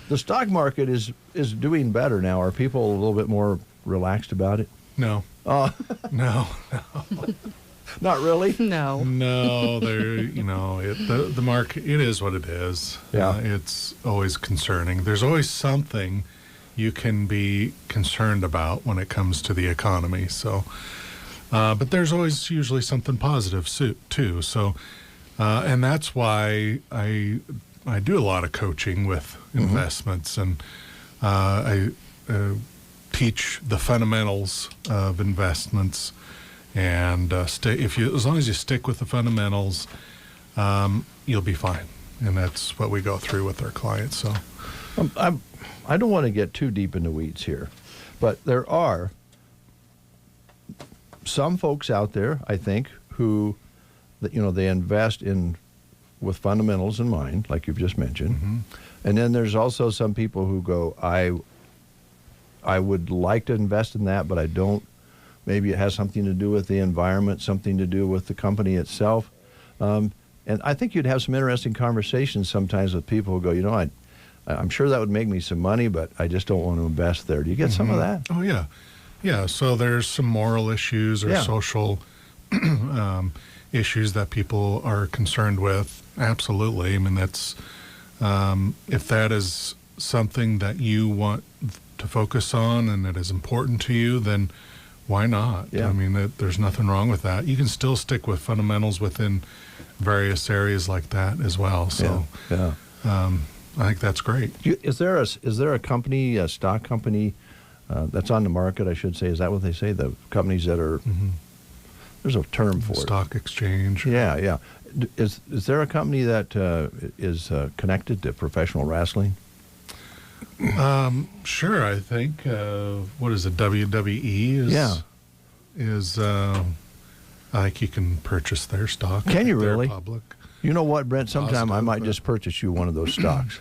the stock market is doing better now. Are people a little bit more relaxed about it? No. No. Not really? No. No, the market, it is what it is. Yeah. It's always concerning. There's always something you can be concerned about when it comes to the economy. So, but there's always usually something positive too. So, and that's why I do a lot of coaching with investments, and I teach the fundamentals of investments. And as long as you stick with the fundamentals, you'll be fine. And that's what we go through with our clients. So, I don't want to get too deep in the weeds here, but there are some folks out there, I think, who, they invest with fundamentals in mind, like you've just mentioned. And then there's also some people who go, I would like to invest in that, but I don't. Maybe it has something to do with the environment, something to do with the company itself. And I think you'd have some interesting conversations sometimes with people who go, I'm sure that would make me some money, but I just don't want to invest there. Do you get some of that? Oh, yeah. Yeah, so there's some moral issues or social issues that people are concerned with. Absolutely. I mean, that's if that is something that you want to focus on and that is important to you, then why not? Yeah. I mean, there's nothing wrong with that. You can still stick with fundamentals within various areas like that as well. So, I think that's great. Is there a company, a stock company that's on the market, I should say? Is that what they say? The companies that are, there's a term for stock exchange. Yeah, yeah. Is there a company that is connected to professional wrestling? Sure, I think. What is it? WWE is I think you can purchase their stock. Can you really? Public. You know what, Brent? Sometime I might just purchase you one of those stocks.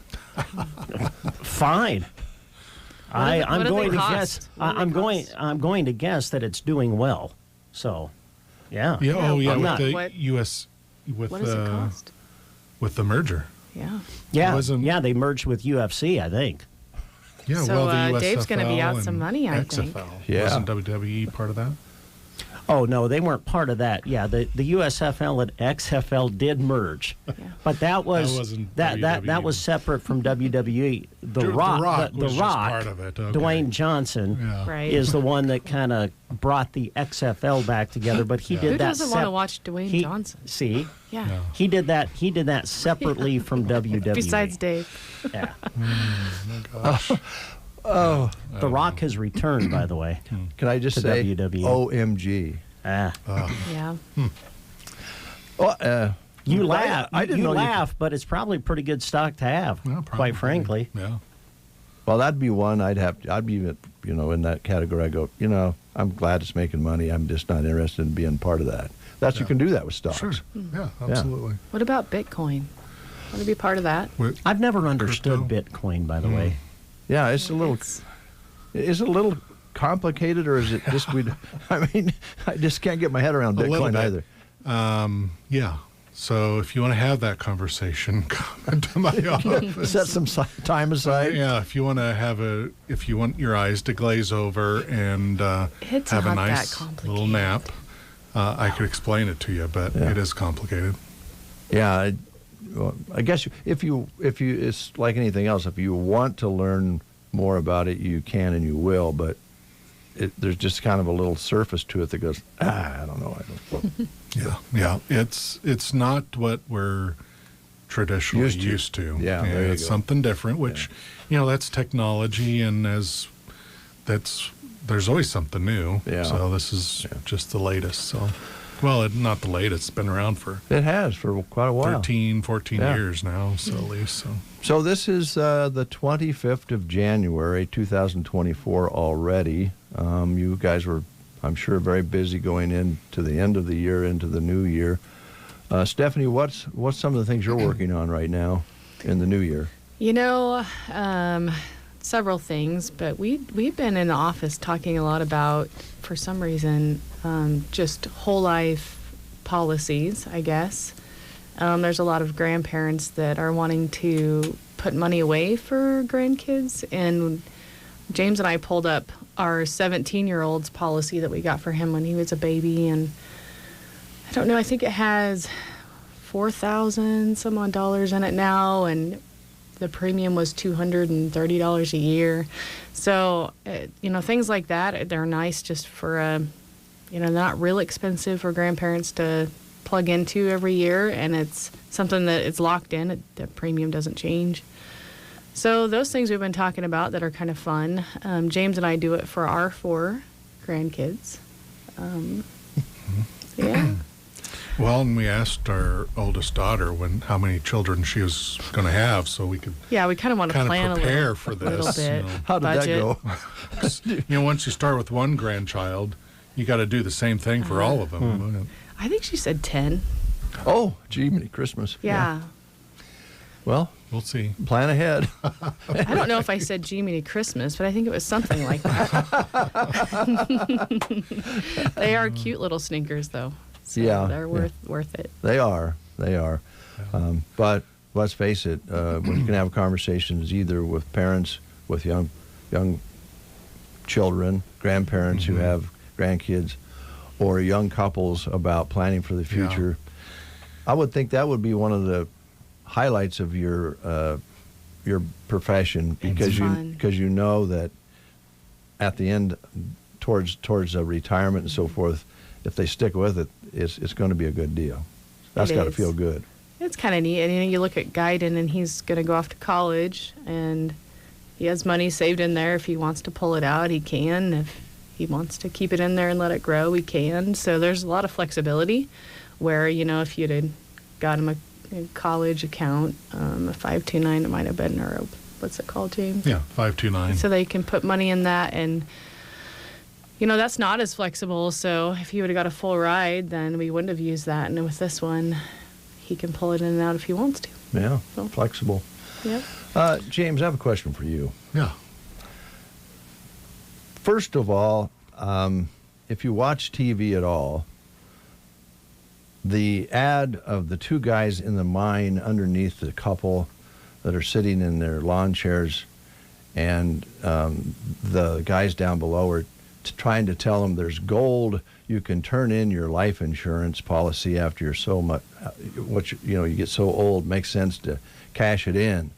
Fine. I'm going to guess. I'm going to guess that it's doing well. So, yeah. Yeah. Oh, yeah. With the what U.S. What does it cost? With the merger. Yeah. Yeah. They merged with UFC, I think. Yeah. So well, the Dave's going to be out USFL some money, I think. XFL. Yeah. Wasn't WWE part of that? Oh, no, they weren't part of that. Yeah, the USFL and XFL did merge. Yeah. But that was that was separate from WWE. The Rock was just part of it. Okay. Dwayne Johnson is the one that kind of brought the XFL back together, but he did Who that doesn't want to watch Dwayne Johnson? See? Yeah. He did that separately from WWE. Besides Dave. Yeah. Oh, gosh. Oh, The Rock has returned, by the way. Can I just say WWE. OMG? Yeah. Well, you laugh. I didn't you know laugh, but it's probably pretty good stock to have, quite frankly. Yeah. Well, that'd be one I'd be, in that category. I go, I'm glad it's making money. I'm just not interested in being part of that. You can do that with stocks. Sure. Yeah, absolutely. What about Bitcoin? Want to be part of that? I've never understood Bitcoin, by the way. Yeah, it's a little. Is it a little complicated, or is it just I just can't get my head around Bitcoin either. Yeah. So if you want to have that conversation, come into my office. Set some time aside. Yeah. If you want your eyes to glaze over and have a nice little nap, I could explain it to you, but it is complicated. Yeah. I guess if you it's like anything else. If you want to learn more about it, you can and you will. But there's just kind of a little surface to it that goes, I don't know. Yeah. It's not what we're traditionally used to. Yeah, it's something different. Which, that's technology, and that's there's always something new. Yeah. So this is just the latest. So, well, not the latest. It's been around for. It has for quite a while. 13, 14 years now. So at least. So this is the 25th of January, 2024 already. You guys were, I'm sure, very busy going into the end of the year, into the new year. Stephanie, what's some of the things you're working on right now in the new year? Several things, but we've been in the office talking a lot about, for some reason, just whole life policies, I guess. There's a lot of grandparents that are wanting to put money away for grandkids, and James and I pulled up our 17-year-old's policy that we got for him when he was a baby, and I don't know, I think it has $4,000 some odd dollars in it now, and the premium was $230 a year. So, things like that, they're nice just for, they're not real expensive for grandparents to plug into every year, and it's something that it's locked in. The premium doesn't change. So those things we've been talking about that are kind of fun. James and I do it for our 4 grandkids. Yeah. Well, and we asked our oldest daughter how many children she was going to have, so we could. Yeah, we kind of want to plan prepare for this. Little bit. How did budget. that go? Once you start with one grandchild, you got to do the same thing for all of them. I think she said 10. Oh, gee, many Christmas. Yeah. Well, we'll see. Plan ahead. I don't know if I said Jiminy Christmas, but I think it was something like that. They are cute little sneakers, though. So they're worth it. They are. But let's face it, when you can have conversations either with parents with young children, grandparents who have grandkids, or young couples about planning for the future, I would think that would be one of the highlights of your profession, because you know that at the end, towards a retirement and so forth, if they stick with it, it's going to be a good deal. That's got to feel good. It's kind of neat. And you look at Guyton, and he's going to go off to college, and he has money saved in there. If he wants to pull it out, he can. If he wants to keep it in there and let it grow, he can. So there's a lot of flexibility where, if you'd have got him a college account, a 529, it might have been, or what's it called, James? Yeah, 529. So they can put money in that, and that's not as flexible. So if he would have got a full ride, then we wouldn't have used that. And with this one, he can pull it in and out if he wants to. Yeah, flexible. Yeah. James, I have a question for you. Yeah. First of all, if you watch TV at all, the ad of the 2 guys in the mine underneath the couple that are sitting in their lawn chairs, and the guys down below are trying to tell them there's gold. You can turn in your life insurance policy after you're so much, you get so old, makes sense to cash it in.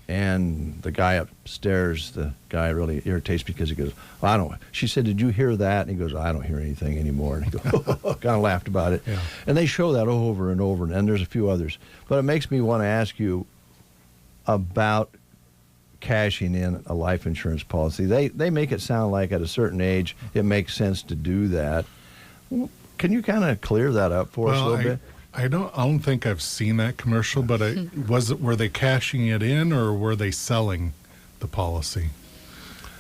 And the guy upstairs, the guy really irritates because he goes, well, I don't. She said, did you hear that? And he goes, I don't hear anything anymore. And he goes, kind of laughed about it. Yeah. And they show that over and over, and there's a few others. But it makes me want to ask you about cashing in a life insurance policy. They make it sound like at a certain age it makes sense to do that. Can you kind of clear that up for us a little bit? I don't think I've seen that commercial, but were they cashing it in, or were they selling the policy?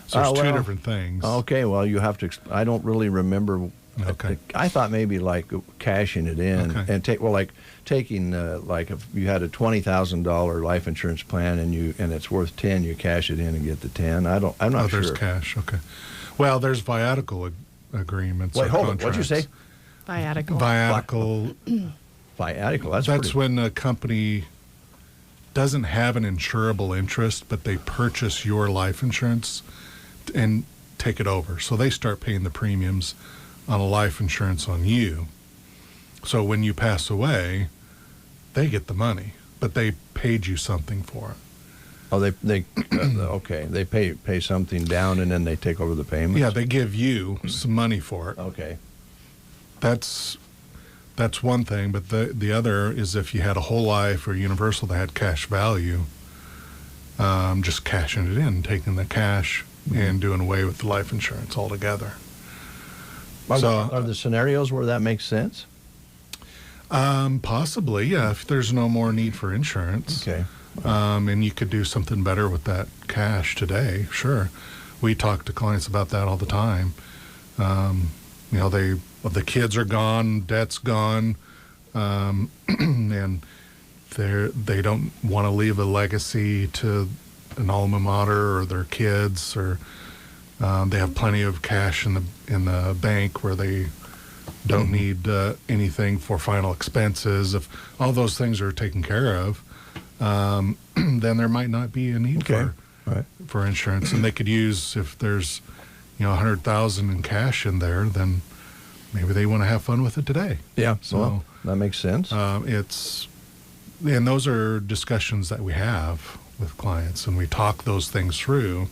So there's 2 different things. Okay, well, you have to. I don't really remember. Okay. I thought maybe like cashing it in and taking like if you had a $20,000 life insurance plan and it's worth 10, you cash it in and get the 10. I'm not sure. There's cash. Okay. Well, there's viatical agreements. Wait, hold on. Contracts. What'd you say? Viatical. Viatical. That's when a company doesn't have an insurable interest, but they purchase your life insurance and take it over. So they start paying the premiums on a life insurance on you. So when you pass away, they get the money, but they paid you something for it. Oh, they okay. They pay something down and then they take over the payments. Yeah, they give you some money for it. Okay. That's one thing, but the other is if you had a whole life or universal that had cash value, just cashing it in, taking the cash and doing away with the life insurance altogether. Are there scenarios where that makes sense? Possibly, yeah, if there's no more need for insurance. Okay. And you could do something better with that cash today, sure. We talk to clients about that all the time. The kids are gone, debt's gone, and they don't want to leave a legacy to an alma mater or their kids, or they have plenty of cash in the bank where they don't need anything for final expenses. If all those things are taken care of, then there might not be a need for insurance, and they could use, if there's $100,000 in cash in there, then maybe they want to have fun with it today. Yeah, so that makes sense. And those are discussions that we have with clients, and we talk those things through,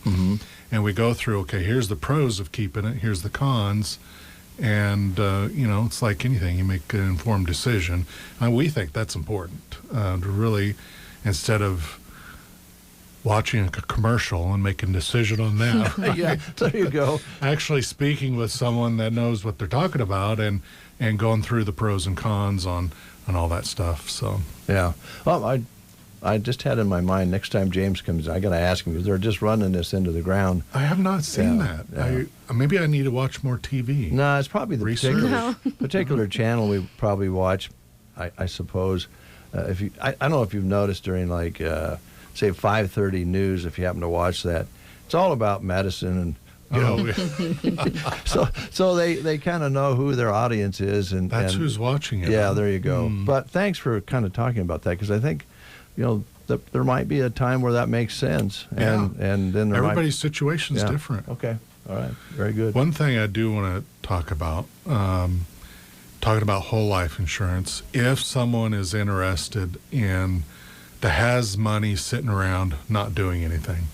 and we go through, okay, here's the pros of keeping it, here's the cons, and it's like anything, you make an informed decision. We think that's important, to really, instead of watching a commercial and making a decision on that. Yeah, there you go. Actually speaking with someone that knows what they're talking about and going through the pros and cons on all that stuff. So yeah. Well, I just had in my mind, next time James comes, I got to ask him, because they're just running this into the ground. I have not seen that. Yeah. Maybe I need to watch more TV. No, it's probably the particular channel we probably watch, I suppose. I don't know if you've noticed during say 5:30 news, if you happen to watch that, it's all about medicine and so they kind of know who their audience is, and that's who's watching it. Yeah, there you go. But thanks for kind of talking about that, because I think there might be a time where that makes sense, and then everybody's situation is different. Okay, all right, very good. One thing I do want to talk about, talking about whole life insurance, if someone is interested in that has money sitting around not doing anything,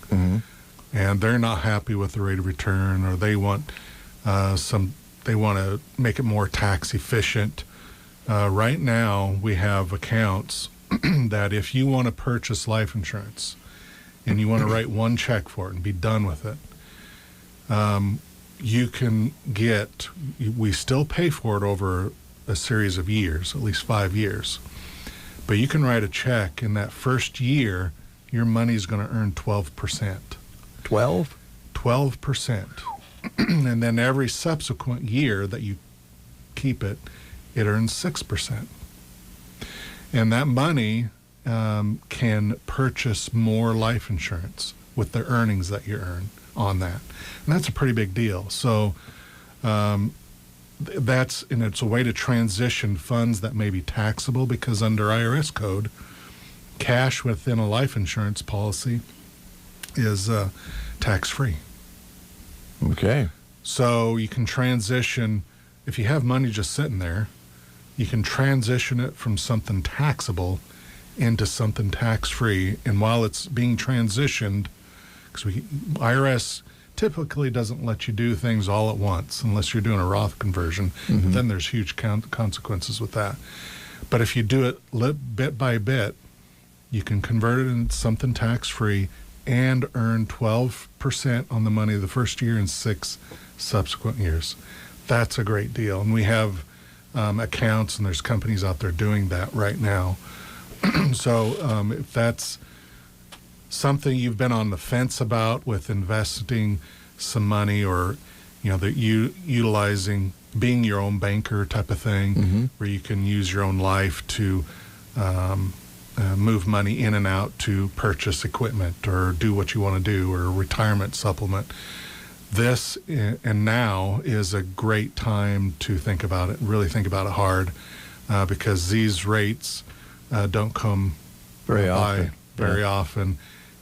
and they're not happy with the rate of return, or they want they want to make it more tax efficient. Right now, we have accounts that if you want to purchase life insurance and you want to write one check for it and be done with it, you can get. We still pay for it over a series of years, at least 5 years. But you can write a check, in that first year, your money's going to earn 12%. 12? 12%. And then every subsequent year that you keep it, it earns 6%. And that money can purchase more life insurance with the earnings that you earn on that. And that's a pretty big deal. So it's a way to transition funds that may be taxable, because under IRS code, cash within a life insurance policy is tax-free. Okay. So you can transition, if you have money just sitting there, you can transition it from something taxable into something tax-free. And while it's being transitioned, because IRS typically doesn't let you do things all at once unless you're doing a Roth conversion. Then there's huge consequences with that. But if you do it bit by bit, you can convert it into something tax-free and earn 12% on the money the first year and 6 subsequent years. That's a great deal. And we have accounts, and there's companies out there doing that right now. So if that's something you've been on the fence about with investing some money, or utilizing, being your own banker type of thing, where you can use your own life to move money in and out to purchase equipment or do what you want to do, or a retirement supplement, this and now is a great time to think about it, really think about it hard, because these rates don't come very often.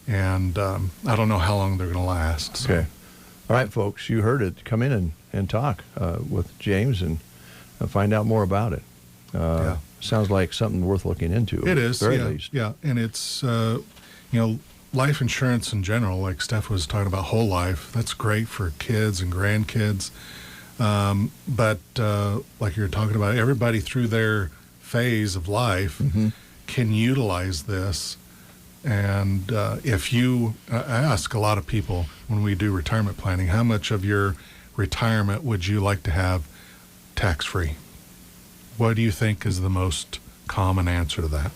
And I don't know how long they're going to last. So. Okay. All right, folks, you heard it. Come in and talk with James and find out more about it. Sounds like something worth looking into. It is, very least. Yeah, and it's, life insurance in general, like Steph was talking about, whole life, that's great for kids and grandkids. But like you were talking about, everybody through their phase of life can utilize this And if you, I ask a lot of people when we do retirement planning, how much of your retirement would you like to have tax-free? What do you think is the most common answer to that?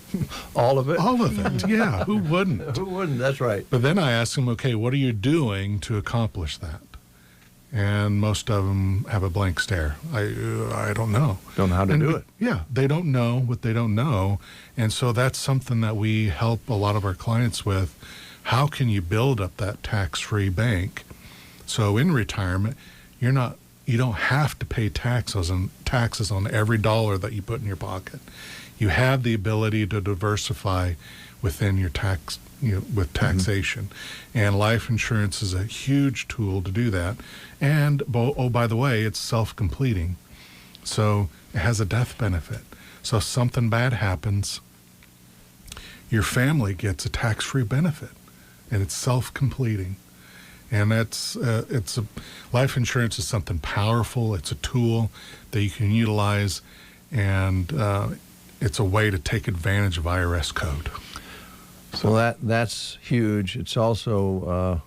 All of it? All of it, yeah. Who wouldn't? Who wouldn't? That's right. But then I ask them, okay, what are you doing to accomplish that? And most of them have a blank stare. I don't know. Don't know how to do it. Yeah, they don't know what they don't know. And so that's something that we help a lot of our clients with. How can you build up that tax-free bank? So in retirement, you don't have to pay taxes on every dollar that you put in your pocket. You have the ability to diversify within your tax, with taxation. And life insurance is a huge tool to do that. And, by the way, it's self-completing. So it has a death benefit. So if something bad happens, your family gets a tax-free benefit. And it's self-completing. And life insurance is something powerful. It's a tool that you can utilize. And it's a way to take advantage of IRS code. So that's huge. It's also,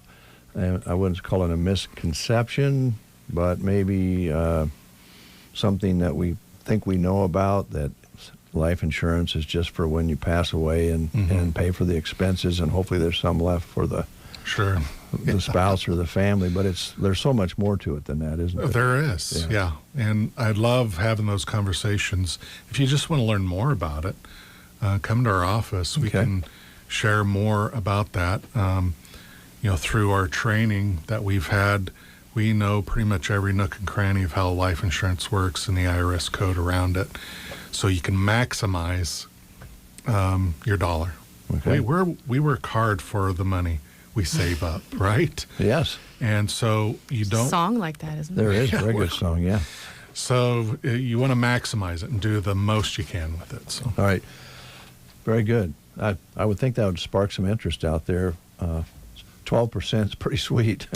I wouldn't call it a misconception, but maybe something that we think we know about, that life insurance is just for when you pass away and pay for the expenses, and hopefully there's some left for the spouse or the family. But there's so much more to it than that, isn't there? There is, yeah. And I love having those conversations. If you just want to learn more about it, come to our office. We can share more about that. Through our training that we've had, we know pretty much every nook and cranny of how life insurance works and the IRS code around it, so you can maximize your dollar. Okay. We work hard for the money we save up, right? Yes. And so you don't... Song like that, isn't there? There is a very good song, yeah. So you want to maximize it and do the most you can with it. So. All right. Very good. I would think that would spark some interest out there. 12% is pretty sweet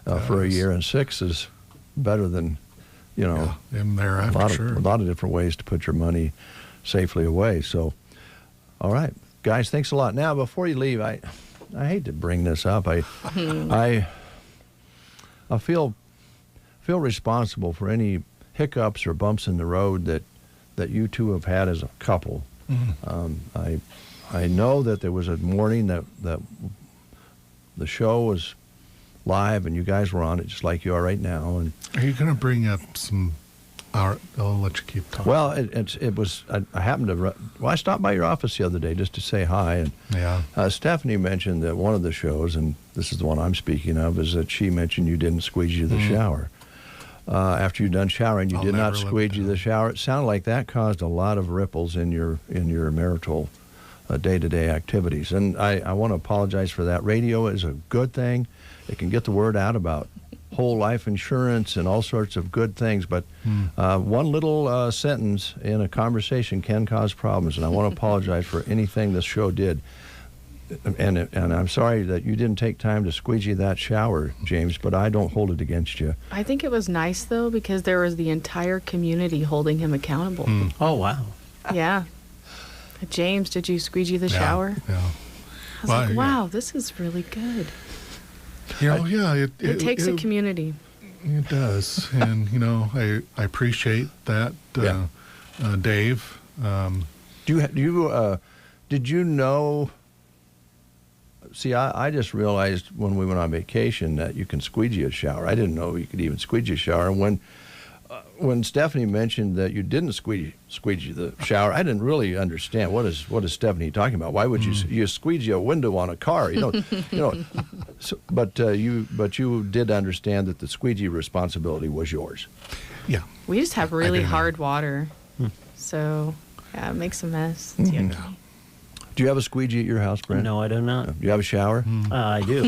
for a year, and 6 is better than, in there, a lot of different ways to put your money safely away. So, all right, guys, thanks a lot. Now, before you leave, I hate to bring this up. I feel responsible for any hiccups or bumps in the road that you two have had as a couple. I know that there was a morning that the show was live and you guys were on it just like you are right now. And are you going to bring up some? I'll let you keep talking. Well, it was. I happened to. I stopped by your office the other day just to say hi, and Stephanie mentioned that one of the shows, and this is the one I'm speaking of, is that she mentioned you didn't squeegee the shower. After you're done showering, you did not squeegee the shower. It sounded like that caused a lot of ripples in your marital day-to-day activities. And I want to apologize for that. Radio is a good thing. It can get the word out about whole life insurance and all sorts of good things. But one little sentence in a conversation can cause problems. And I want to apologize for anything this show did. And I'm sorry that you didn't take time to squeegee that shower, James, but I don't hold it against you. I think it was nice, though, because there was the entire community holding him accountable. Oh, wow. Yeah. James, did you squeegee the shower? Yeah. I was like, wow, this is really good. It takes a community. It does. And, I appreciate that, Dave. Did you know... See, I just realized when we went on vacation that you can squeegee a shower. I didn't know you could even squeegee a shower. And when Stephanie mentioned that you didn't squeegee the shower, I didn't really understand what is Stephanie talking about. Why would you squeegee a window on a car? So, but you did understand that the squeegee responsibility was yours. Yeah. We just have really hard water, so it makes a mess. It's yucky. Yeah. Do you have a squeegee at your house, Brent? No, I do not. Do you have a shower? I do.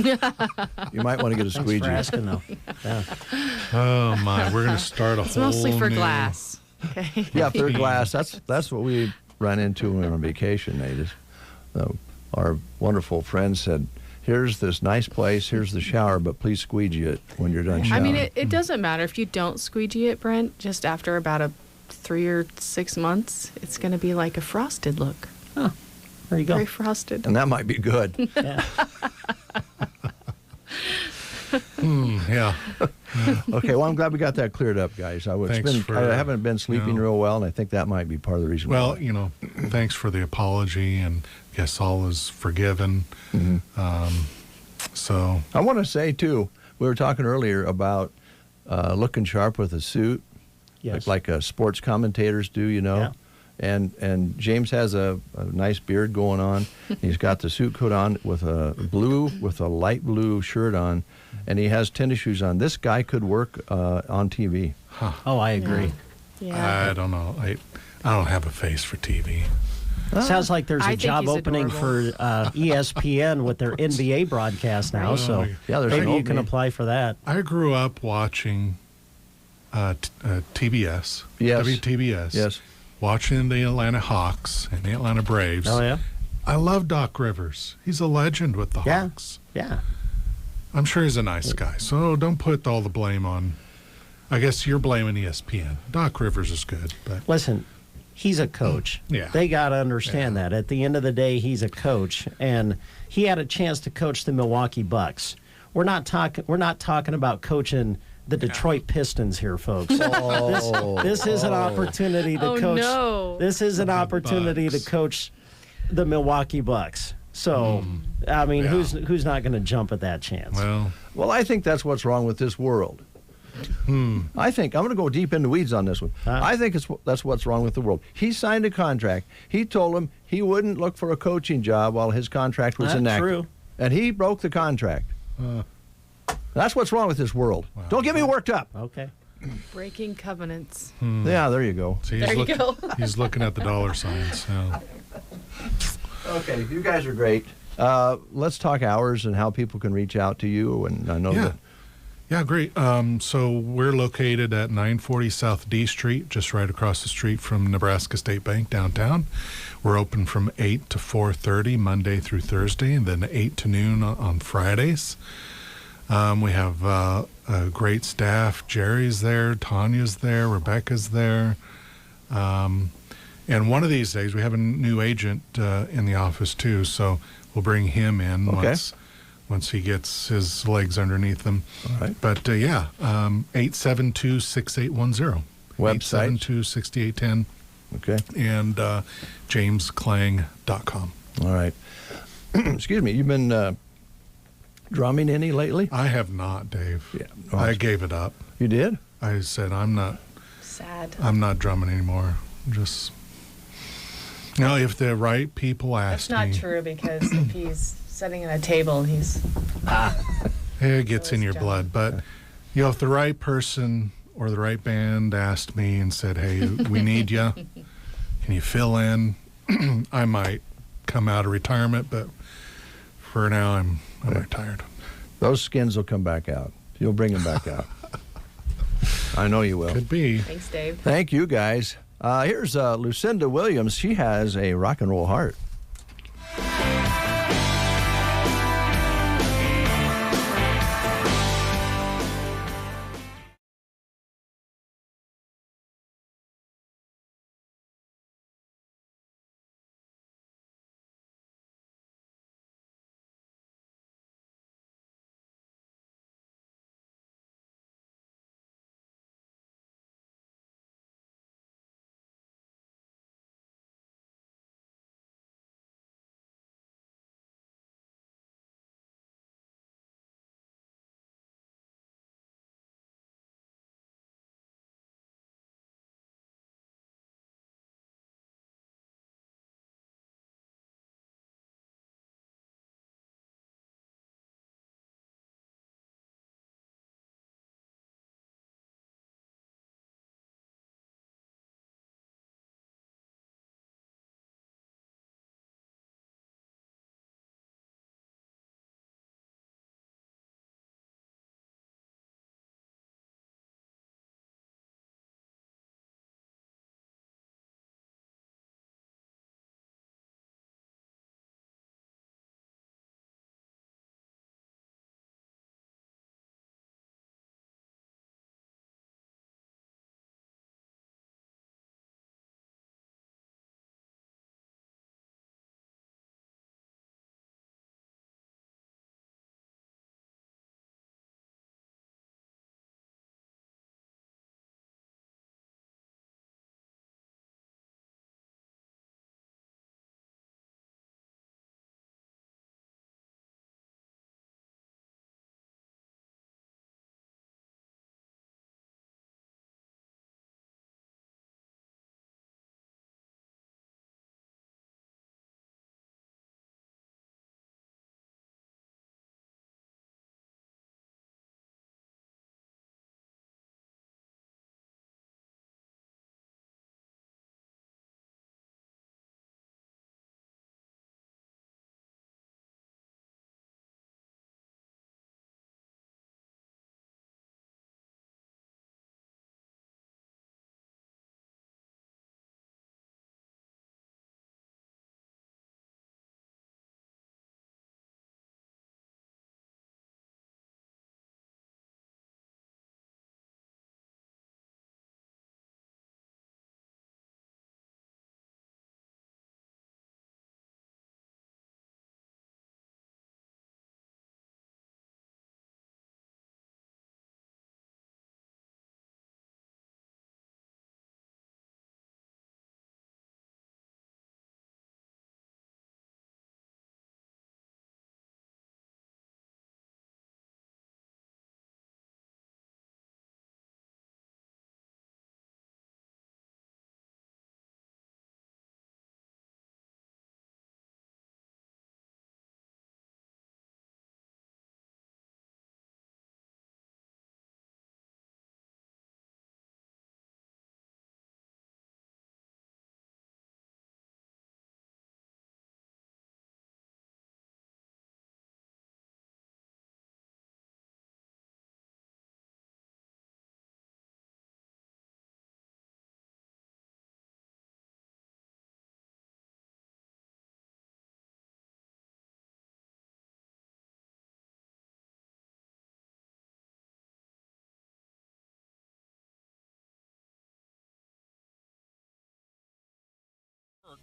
You might want to get a squeegee. Thanks for asking, though. Yeah. Oh, my. We're going to start it's mostly for glass. Okay. Yeah, for glass. That's what we ran into when we were on vacation. Our wonderful friend said, here's this nice place, here's the shower, but please squeegee it when you're done showering. I mean, it doesn't matter if you don't squeegee it, Brent. Just after about 3 or 6 months, it's going to be like a frosted look. Huh. There you go. Very frosted. And that might be good. Yeah. Yeah. Okay, well, I'm glad we got that cleared up, guys. I haven't been sleeping real well, and I think that might be part of the reason Well, why. you know, thanks for the apology, and I guess all is forgiven. So I want to say, too, we were talking earlier about looking sharp with a suit, Yes. like sports commentators do, you know. Yeah. And James has a nice beard going on. He's got the suit coat on with a light blue shirt on, and he has tennis shoes on. This guy could work on TV. Huh. Oh, I agree. Yeah. I don't know. I don't have a face for TV. Sounds like there's I a think job he's opening adorable. for ESPN with their NBA broadcast now. Right. So Yeah, there's maybe an you can opening. apply for that. I grew up watching TBS, Yes. WTBS. Yes. Watching the Atlanta Hawks and the Atlanta Braves. Oh, yeah? I love Doc Rivers. He's a legend with the Yeah. Hawks. Yeah. I'm sure he's a nice guy. So don't put all the blame on. I guess you're blaming ESPN. Doc Rivers is good, but Listen, he's a coach. Yeah. They got to understand that. At the end of the day, he's a coach, and he had a chance to coach the Milwaukee Bucks. We're not talking about coaching the Detroit Pistons here, folks. This is an opportunity to Oh, coach. no. This is an opportunity to coach the Milwaukee Bucks. So, I mean, Yeah. who's not going to jump at that chance? well, I think that's what's wrong with this world. I think I'm going to go deep in the weeds on this one. I think that's what's wrong with the world. He signed a contract. He told him he wouldn't look for a coaching job while his contract was That's enacted. true. And he broke the contract. That's what's wrong with this world. Don't get me worked up. Okay. Breaking covenants. Yeah, there you go. See, There you go. He's looking at the dollar signs. Yeah. Okay, you guys are great. Let's talk hours and how people can reach out to you. And I know Yeah. that. Yeah, great. So we're located at 940 South D Street, just right across the street from Nebraska State Bank downtown. We're open from 8 to 4:30 Monday through Thursday, and then 8 to noon on Fridays. We have a great staff. Jerry's there, Tanya's there, Rebecca's there. And one of these days, we have a new agent in the office too, so we'll bring him in once he gets his legs underneath him. All right. But 872-6810. Website? 872-6810. Okay. And jamesklang.com. All right. Excuse me. You've been drumming any lately? I have not, Dave. Yeah. I gave it up. You did? I said, I'm not drumming anymore. Just, if the right people ask That's me. not true, because if he's sitting at a table, he's It gets in your blood. But, if the right person or the right band asked me and said, hey, we need you, can you fill in? I might come out of retirement, but for now, I'm retired. Those skins will come back out. You'll bring them back out. I know you will. Could be. Thanks, Dave. Thank you, guys. Here's Lucinda Williams. She has a rock and roll heart.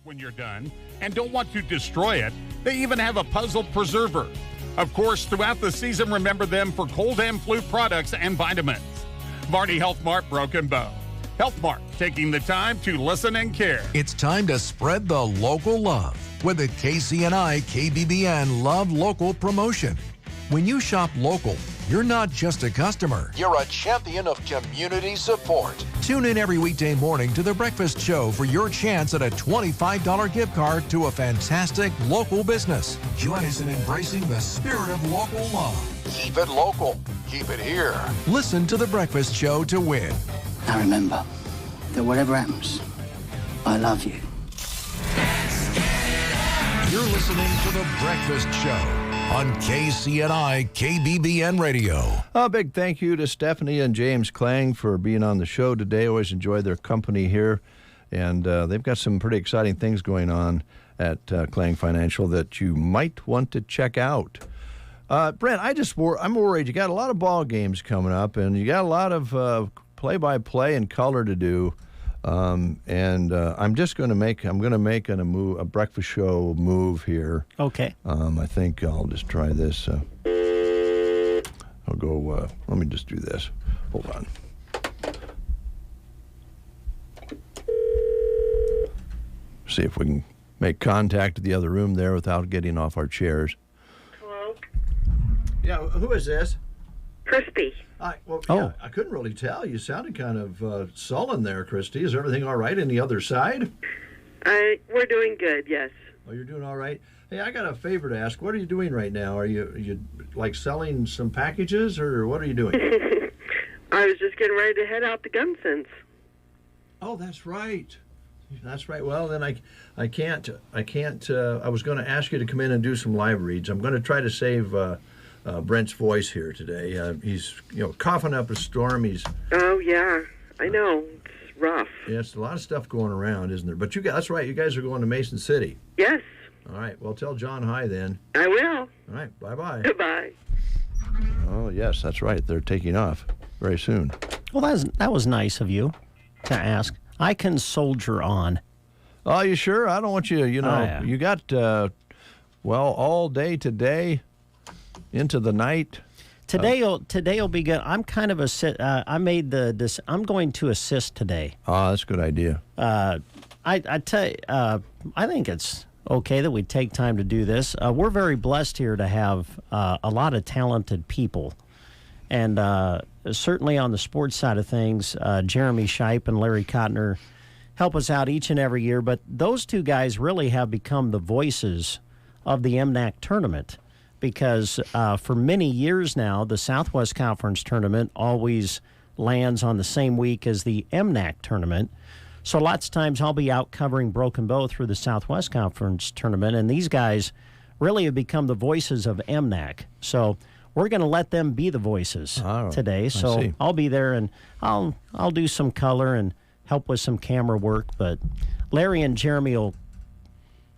when you're done and don't want to destroy it, they even have a puzzle preserver. Of course, throughout the season, remember them for cold and flu products and vitamins. Varney Health Mart, Broken Bow. Health Mart, taking the time to listen and care. It's time to spread the local love with the KCNI KBBN Love Local promotion. When you shop local, you're not just a customer. You're a champion of community support. Tune in every weekday morning to The Breakfast Show for your chance at a $25 gift card to a fantastic local business. Join us in embracing the spirit of local love. Keep it local. Keep it here. Listen to The Breakfast Show to win. Now remember that whatever happens, I love you. You're listening to The Breakfast Show on KCNI KBBN Radio. A big thank you to Stephanie and James Klang for being on the show today. Always enjoy their company here. And they've got some pretty exciting things going on at Klang Financial that you might want to check out. Brent, I'm worried. You got a lot of ball games coming up, and you got a lot of play-by-play and color to do. I'm going to make a breakfast show move here. Okay. I think I'll just try this. I'll go. Let me just do this. Hold on. See if we can make contact to the other room there without getting off our chairs. Hello. Yeah. Who is this? Crispy. I couldn't really tell. You sounded kind of sullen there, Christy. Is everything all right on the other side? We're doing good, yes. Oh, you're doing all right? Hey, I got a favor to ask. What are you doing right now? Are you like selling some packages, or what are you doing? I was just getting ready to head out to Gun Sense. Oh, that's right. That's right. Well, then I can't. I was going to ask you to come in and do some live reads. I'm going to try to save Brent's voice here today. He's coughing up a storm. Oh yeah, I know. It's rough. Yeah, it's a lot of stuff going around, isn't there? But that's right. You guys are going to Mason City. Yes. All right. Well, tell John hi then. I will. All right. Bye-bye. Goodbye. Oh yes, that's right. They're taking off very soon. Well, that was nice of you to ask. I can soldier on. Oh, you sure? I don't want you. Yeah. You got all day today. Into the night. Today'll be good. I'm kind of I'm going to assist today. Oh, that's a good idea. I tell you, I think it's okay that we take time to do this. We're very blessed here to have a lot of talented people, and certainly on the sports side of things, Jeremy Shipe and Larry Kottner help us out each and every year. But those two guys really have become the voices of the MNAC tournament. Because for many years now, the Southwest Conference tournament always lands on the same week as the MNAC tournament. So lots of times I'll be out covering Broken Bow through the Southwest Conference tournament, and these guys really have become the voices of MNAC. So we're going to let them be the voices today. So I'll be there, and I'll do some color and help with some camera work. But Larry and Jeremy will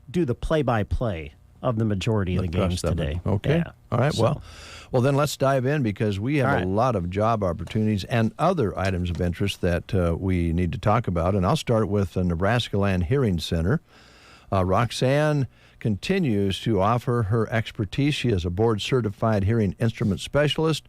do the play-by-play of the majority of the games today. Okay. Yeah. All right. Well, then let's dive in, because we have a lot of job opportunities and other items of interest that we need to talk about. And I'll start with the Nebraska Land Hearing Center. Roxanne continues to offer her expertise. She is a board-certified hearing instrument specialist.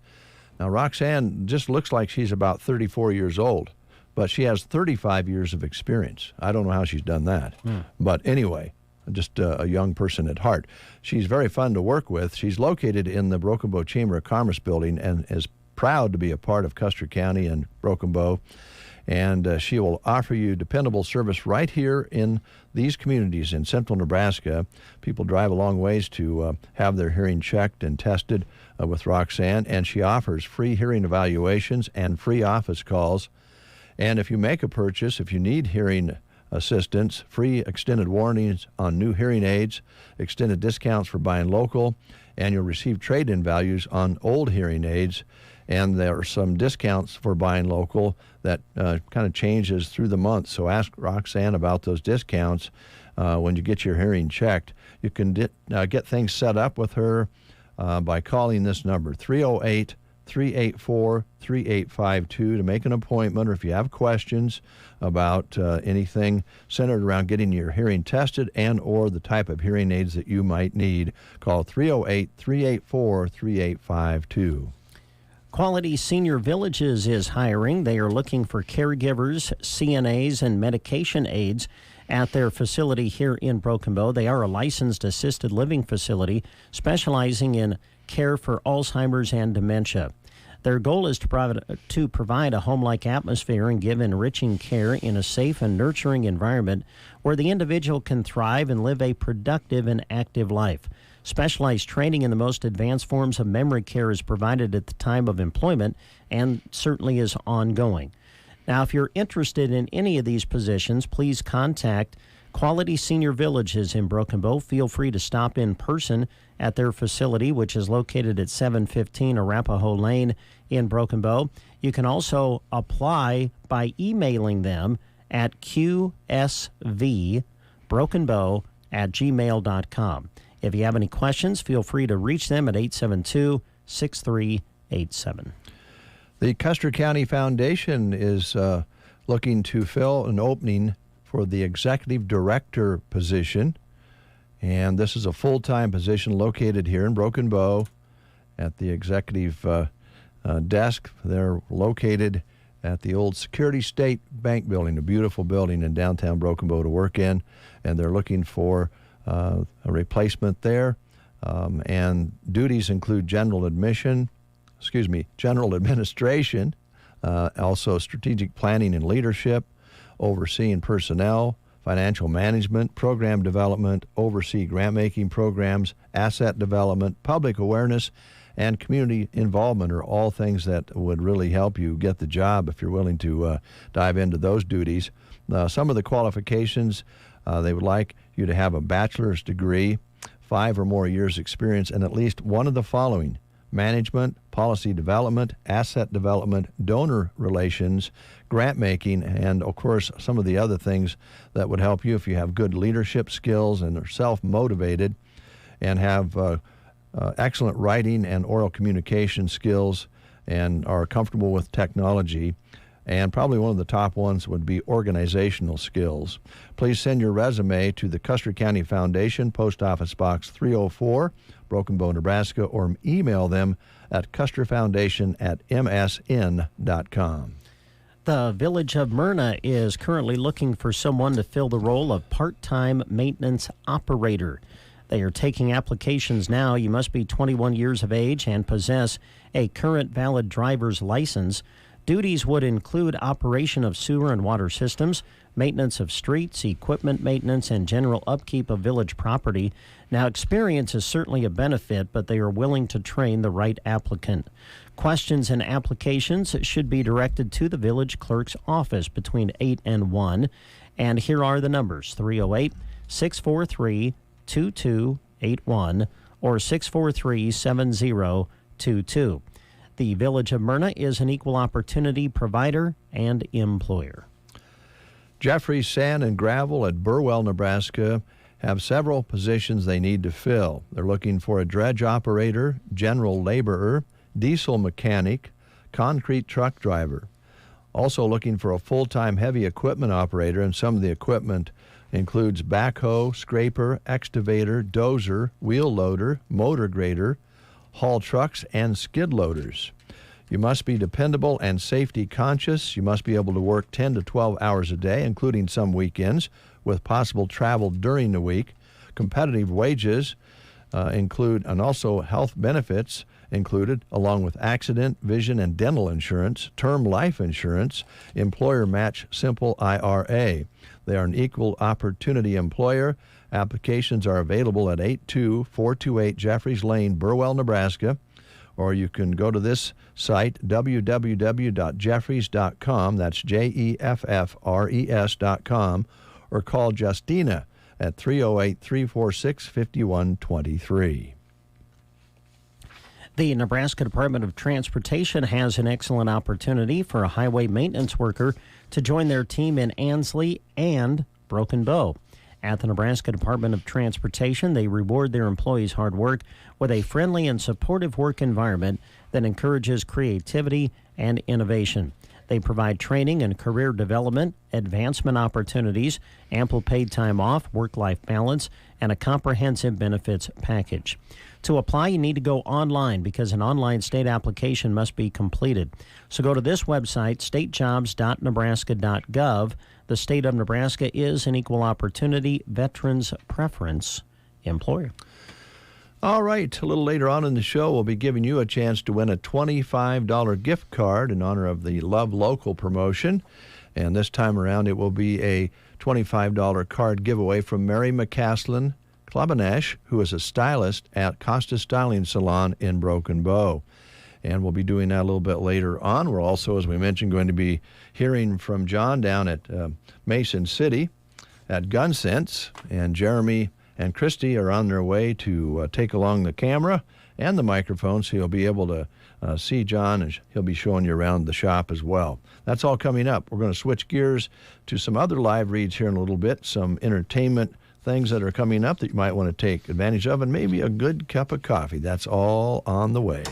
Now, Roxanne just looks like she's about 34 years old, but she has 35 years of experience. I don't know how she's done that. But anyway, just a young person at heart. She's very fun to work with. She's located in the Broken Bow Chamber of Commerce building and is proud to be a part of Custer County and Broken Bow. And she will offer you dependable service right here in these communities in central Nebraska. People drive a long ways to have their hearing checked and tested with Roxanne, and she offers free hearing evaluations and free office calls. And if you make a purchase, if you need hearing assistance, free extended warranties on new hearing aids, extended discounts for buying local, and you'll receive trade-in values on old hearing aids. And there are some discounts for buying local that kind of changes through the month. So ask Roxanne about those discounts when you get your hearing checked. You can get things set up with her by calling this number, 308 384-3852 to make an appointment, or if you have questions about anything centered around getting your hearing tested and or the type of hearing aids that you might need, call 308-384-3852. Quality Senior Villages is hiring. They are looking for caregivers, CNAs, and medication aides at their facility here in Broken Bow. They are a licensed assisted living facility specializing in care for Alzheimer's and dementia. Their goal is to provide a home-like atmosphere and give enriching care in a safe and nurturing environment where the individual can thrive and live a productive and active life. Specialized training in the most advanced forms of memory care is provided at the time of employment and certainly is ongoing. Now, if you're interested in any of these positions, please contact Quality Senior Villages in Broken Bow. Feel free to stop in person at their facility, which is located at 715 Arapahoe Lane in Broken Bow. You can also apply by emailing them at qsvbrokenbow@gmail.com. If you have any questions, feel free to reach them at 872-6387. The Custer County Foundation is looking to fill an opening for the executive director position. And this is a full-time position located here in Broken Bow at the executive desk. They're located at the old Security State Bank building, a beautiful building in downtown Broken Bow to work in. And they're looking for a replacement there. And duties include general administration, also strategic planning and leadership, overseeing personnel, financial management, program development, oversee grant-making programs, asset development, public awareness, and community involvement are all things that would really help you get the job if you're willing to dive into those duties. Some of the qualifications, they would like you to have a bachelor's degree, 5 or more years experience, and at least one of the following: management, policy development, asset development, donor relations, grant making, and of course some of the other things that would help you if you have good leadership skills and are self-motivated and have excellent writing and oral communication skills and are comfortable with technology. And probably one of the top ones would be organizational skills. Please send your resume to the Custer County Foundation, Post Office Box 304, Broken Bow, Nebraska, or email them at custerfoundation@msn.com. The Village of Myrna is currently looking for someone to fill the role of part-time maintenance operator. They are taking applications now. You must be 21 years of age and possess a current valid driver's license. Duties would include operation of sewer and water systems, maintenance of streets, equipment maintenance, and general upkeep of village property. Now, experience is certainly a benefit, but they are willing to train the right applicant. Questions and applications should be directed to the village clerk's office between 8 and 1. And here are the numbers: 308-643-2281 or 643-7022. The Village of Myrna is an equal opportunity provider and employer. Jeffrey's Sand and Gravel at Burwell, Nebraska have several positions they need to fill. They're looking for a dredge operator, general laborer, diesel mechanic, concrete truck driver. Also looking for a full-time heavy equipment operator, and some of the equipment includes backhoe, scraper, excavator, dozer, wheel loader, motor grader, haul trucks, and skid loaders. You must be dependable and safety conscious. You must be able to work 10 to 12 hours a day, including some weekends, with possible travel during the week. Competitive wages include, and also health benefits included, along with accident, vision, and dental insurance, term life insurance, employer match simple IRA. They are an equal opportunity employer. Applications are available at 82428 Jeffries Lane, Burwell, Nebraska, or you can go to this site, www.jeffries.com, that's JEFFRES.com, or call Justina at 308-346-5123. The Nebraska Department of Transportation has an excellent opportunity for a highway maintenance worker to join their team in Ansley and Broken Bow. At the Nebraska Department of Transportation, they reward their employees' hard work with a friendly and supportive work environment that encourages creativity and innovation. They provide training and career development, advancement opportunities, ample paid time off, work-life balance, and a comprehensive benefits package. To apply, you need to go online because an online state application must be completed. So go to this website, statejobs.nebraska.gov. The state of Nebraska is an equal opportunity veterans preference employer. All right, a little later on in the show, we'll be giving you a chance to win a $25 gift card in honor of the Love Local promotion. And this time around, it will be a $25 card giveaway from Mary McCaslin Klabanesh, who is a stylist at Costa Styling Salon in Broken Bow. And we'll be doing that a little bit later on. We're also, as we mentioned, going to be hearing from John down at Mason City at Gun Sense, and Jeremy and Christy are on their way to take along the camera and the microphone, so you'll be able to see John, and he'll be showing you around the shop as well. That's all coming up. We're going to switch gears to some other live reads here in a little bit, some entertainment things that are coming up that you might want to take advantage of, and maybe a good cup of coffee. That's all on the way.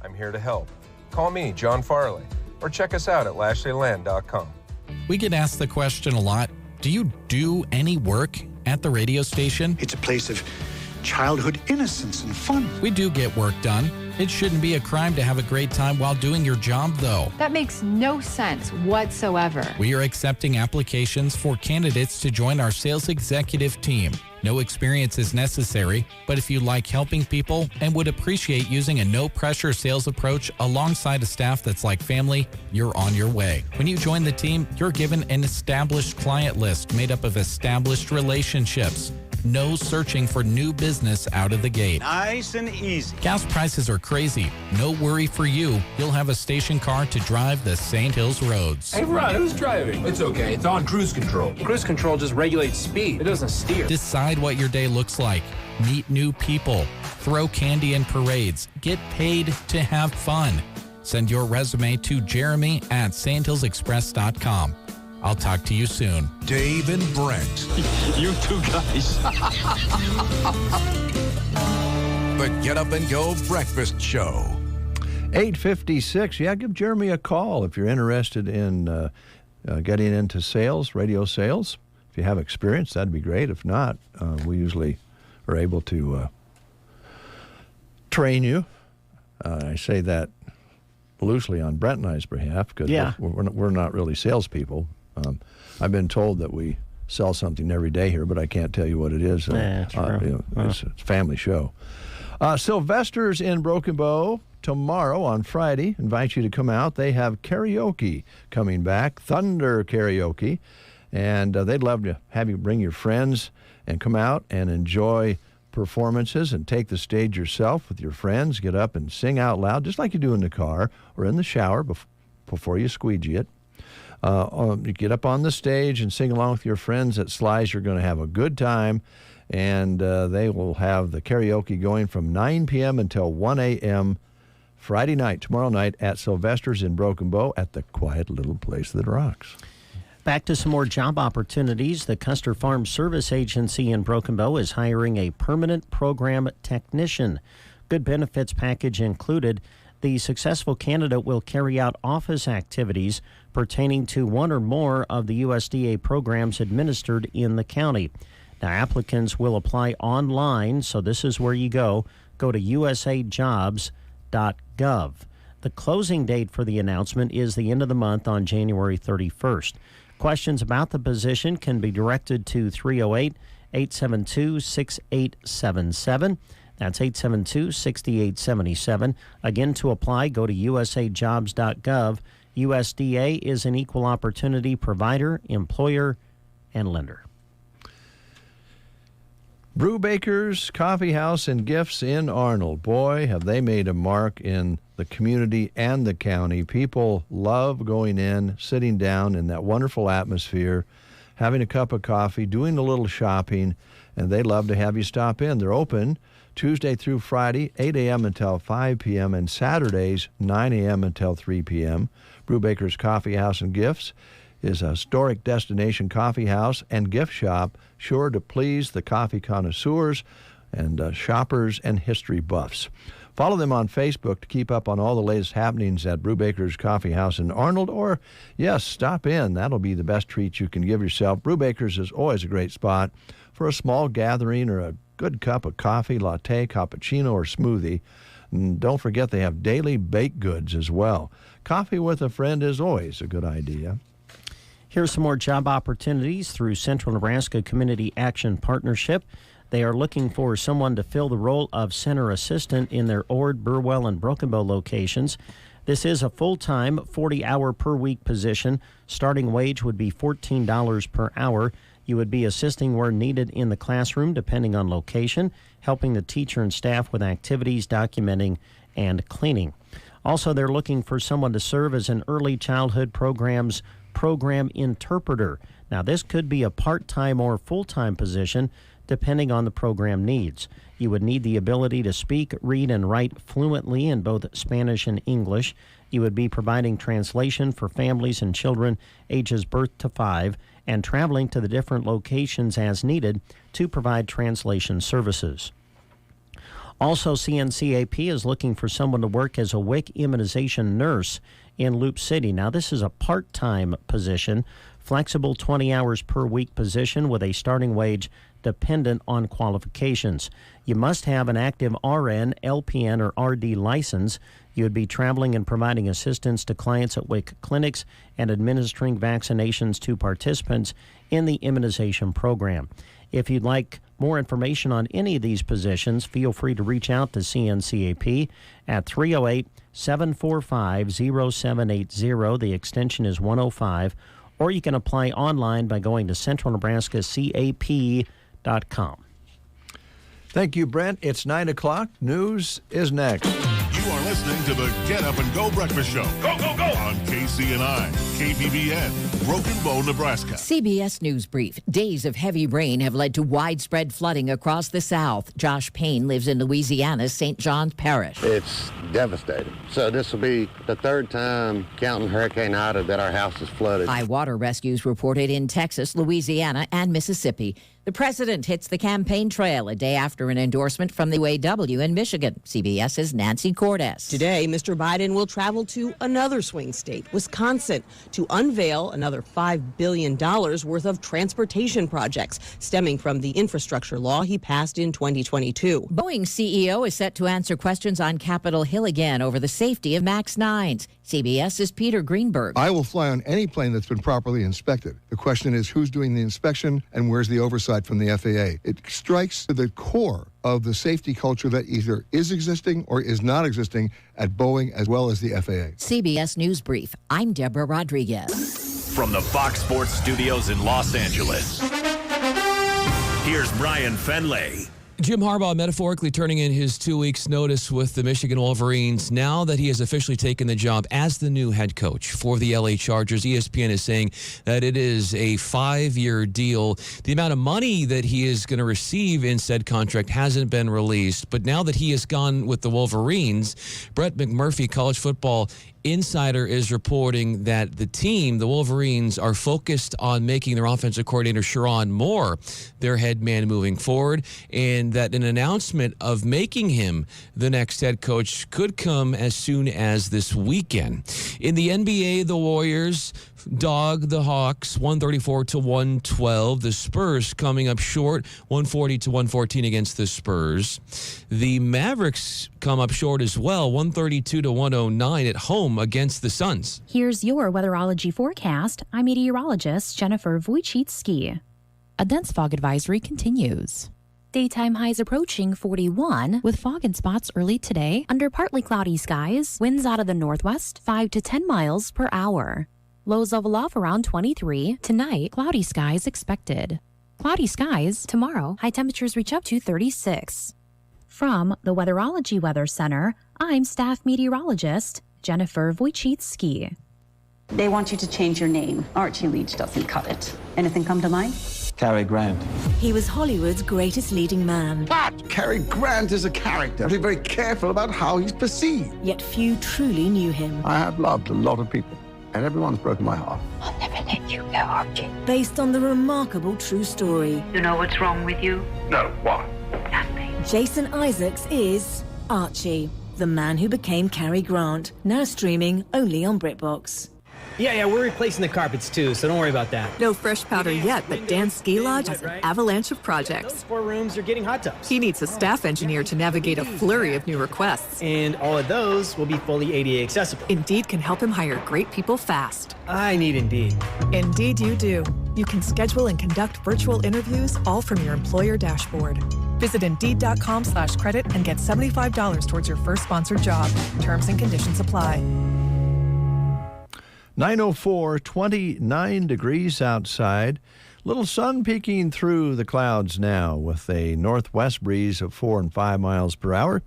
I'm here to help. Call me, John Farley, or check us out at lashleyland.com. We get asked the question a lot, do you do any work at the radio station? It's a place of childhood innocence and fun. We do get work done. It shouldn't be a crime to have a great time while doing your job, though. That makes no sense whatsoever. We are accepting applications for candidates to join our sales executive team. No experience is necessary, but if you like helping people and would appreciate using a no-pressure sales approach alongside a staff that's like family, you're on your way. When you join the team, you're given an established client list made up of established relationships. No searching for new business out of the gate. Nice and easy. Gas prices are crazy. No worry for you. You'll have a station car to drive the St. Hills roads. Hey, Rod, who's driving? It's okay. It's on cruise control. Cruise control just regulates speed. It doesn't steer. Decide what your day looks like. Meet new people. Throw candy in parades. Get paid to have fun. Send your resume to jeremy@sthillsexpress.com. I'll talk to you soon. Dave and Brent. You two guys. The Get Up and Go Breakfast Show. 8:56. Yeah, give Jeremy a call if you're interested in getting into sales, radio sales. If you have experience, that'd be great. If not, we usually are able to train you. I say that loosely on Brent and I's behalf because we're not really salespeople. I've been told that we sell something every day here, but I can't tell you what it is. It's a family show. Sylvester's in Broken Bow tomorrow on Friday. Invite you to come out. They have karaoke coming back, Thunder Karaoke, and they'd love to have you bring your friends and come out and enjoy performances and take the stage yourself with your friends. Get up and sing out loud, just like you do in the car or in the shower before you squeegee it. You get up on the stage and sing along with your friends at Sly's. You're going to have a good time, and they will have the karaoke going from 9 p.m. until 1 a.m. Friday night, tomorrow night at Sylvester's in Broken Bow at the quiet little place that rocks. Back to some more job opportunities. The Custer Farm Service Agency in Broken Bow is hiring a permanent program technician. Good benefits package included. The successful candidate will carry out office activities pertaining to one or more of the USDA programs administered in the county. Now, applicants will apply online, so this is where you go. Go to usajobs.gov. The closing date for the announcement is the end of the month on January 31st. Questions about the position can be directed to 308-872-6877. That's 872-6877. Again, to apply, go to usajobs.gov. USDA is an equal opportunity provider, employer, and lender. Brubaker's Coffee House and Gifts in Arnold. Boy, have they made a mark in the community and the county. People love going in, sitting down in that wonderful atmosphere, having a cup of coffee, doing a little shopping, and they love to have you stop in. They're open Tuesday through Friday, 8 a.m. until 5 p.m., and Saturdays, 9 a.m. until 3 p.m. Brubaker's Coffee House and Gifts is a historic destination coffee house and gift shop, sure to please the coffee connoisseurs and shoppers and history buffs. Follow them on Facebook to keep up on all the latest happenings at Brubaker's Coffee House in Arnold, or, yes, stop in. That'll be the best treat you can give yourself. Brubaker's is always a great spot for a small gathering or a good cup of coffee, latte, cappuccino, or smoothie. And don't forget they have daily baked goods as well. Coffee with a friend is always a good idea. Here's some more job opportunities through Central Nebraska Community Action Partnership. They are looking for someone to fill the role of center assistant in their Ord, Burwell, and Broken Bow locations. This is a full-time, 40-hour-per-week position. Starting wage would be $14 per hour. You would be assisting where needed in the classroom, depending on location, helping the teacher and staff with activities, documenting, and cleaning. Also, they're looking for someone to serve as an early childhood program's program interpreter. Now, this could be a part-time or full-time position, depending on the program needs. You would need the ability to speak, read, and write fluently in both Spanish and English. You would be providing translation for families and children ages birth to 5 and traveling to the different locations as needed to provide translation services. Also, CNCAP is looking for someone to work as a WIC immunization nurse in Loop City. Now, this is a part-time position, flexible 20 hours per week position with a starting wage dependent on qualifications. You must have an active RN, LPN, or RD license. You would be traveling and providing assistance to clients at WIC clinics and administering vaccinations to participants in the immunization program. If you'd like more information on any of these positions, feel free to reach out to CNCAP at 308-745-0780. The extension is 105. Or you can apply online by going to centralnebraskacap.com. Thank you, Brent. It's 9 o'clock. News is next. You are listening to the Get Up and Go Breakfast Show. Go, go, go! On KCNI, KBBN, Broken Bow, Nebraska. CBS News Brief. Days of heavy rain have led to widespread flooding across the South. Josh Payne lives in Louisiana's St. John's Parish. It's devastating. So this will be the third time, counting Hurricane Ida, that our house is flooded. High water rescues reported in Texas, Louisiana, and Mississippi. The president hits the campaign trail a day after an endorsement from the UAW in Michigan. CBS's Nancy Cordes. Today, Mr. Biden will travel to another swing state, Wisconsin, to unveil another $5 billion worth of transportation projects stemming from the infrastructure law he passed in 2022. Boeing CEO is set to answer questions on Capitol Hill again over the safety of MAX 9s. CBS's Peter Greenberg. I will fly on any plane that's been properly inspected. The question is who's doing the inspection and where's the oversight from the FAA. It strikes to the core of the safety culture that either is existing or is not existing at Boeing as well as the FAA. CBS News Brief. I'm Deborah Rodriguez. From the Fox Sports Studios in Los Angeles, here's Brian Fenley. Jim Harbaugh metaphorically turning in his 2 weeks' notice with the Michigan Wolverines now that he has officially taken the job as the new head coach for the LA Chargers. ESPN is saying that it is a 5-year deal. The amount of money that he is going to receive in said contract hasn't been released, but now that he has gone with the Wolverines, Brett McMurphy, college football insider, is reporting that the team, the Wolverines, are focused on making their offensive coordinator, Sherrone Moore, their head man moving forward, and that an announcement of making him the next head coach could come as soon as this weekend. In the NBA, the Warriors dog the Hawks 134-112. The Spurs coming up short 140-114 against the Spurs. The Mavericks come up short as well 132-109 at home against the Suns. Here's your weatherology forecast. I'm meteorologist Jennifer Wojcicki. A dense fog advisory continues. Daytime highs approaching 41 with fog and spots early today under partly cloudy skies. Winds out of the northwest 5 to 10 miles per hour. Lows level off around 23. Tonight, cloudy skies expected. Cloudy skies tomorrow. High temperatures reach up to 36. From the Weatherology Weather Center, I'm staff meteorologist Jennifer Wojcicki. They want you to change your name. Archie Leach doesn't cut it. Anything come to mind? Cary Grant. He was Hollywood's greatest leading man. But Cary Grant is a character. Be very careful about how he's perceived. Yet few truly knew him. I have loved a lot of people, and everyone's broken my heart. I'll never let you go, Archie. Based on the remarkable true story. You know what's wrong with you? No, what? Nothing. Jason Isaacs is Archie, the man who became Cary Grant. Now streaming only on BritBox. Yeah, we're replacing the carpets too, so don't worry about that. No fresh powder yet, but Dan's ski lodge has an avalanche of projects. Those 4 rooms are getting hot tubs. He needs a staff engineer to navigate a flurry of new requests. And all of those will be fully ADA accessible. Indeed can help him hire great people fast. I need Indeed. Indeed you do. You can schedule and conduct virtual interviews all from your employer dashboard. Visit Indeed.com/credit and get $75 towards your first sponsored job. Terms and conditions apply. 9:04, 29 degrees outside. Little sun peeking through the clouds now with a northwest breeze of 4 and 5 miles per hour.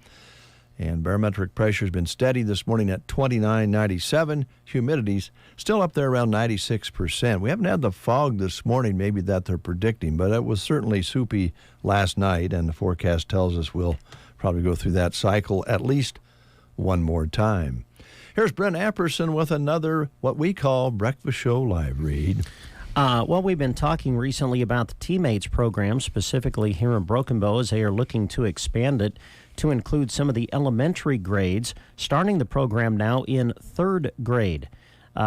And barometric pressure has been steady this morning at 29.97. Humidity's still up there around 96%. We haven't had the fog this morning, maybe that they're predicting, but it was certainly soupy last night, and the forecast tells us we'll probably go through that cycle at least one more time. Here's Brent Apperson with another, what we call, Breakfast Show Live read. Well, we've been talking recently about the Teammates program, specifically here in Broken Bow, as they are looking to expand it to include some of the elementary grades, starting the program now in 3rd grade.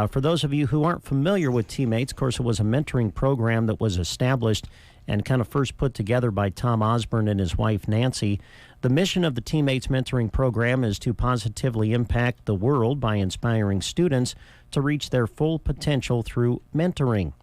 For those of you who aren't familiar with Teammates, of course, it was a mentoring program that was established and kind of first put together by Tom Osborne and his wife, Nancy. The mission of the Teammates Mentoring Program is to positively impact the world by inspiring students to reach their full potential through mentoring.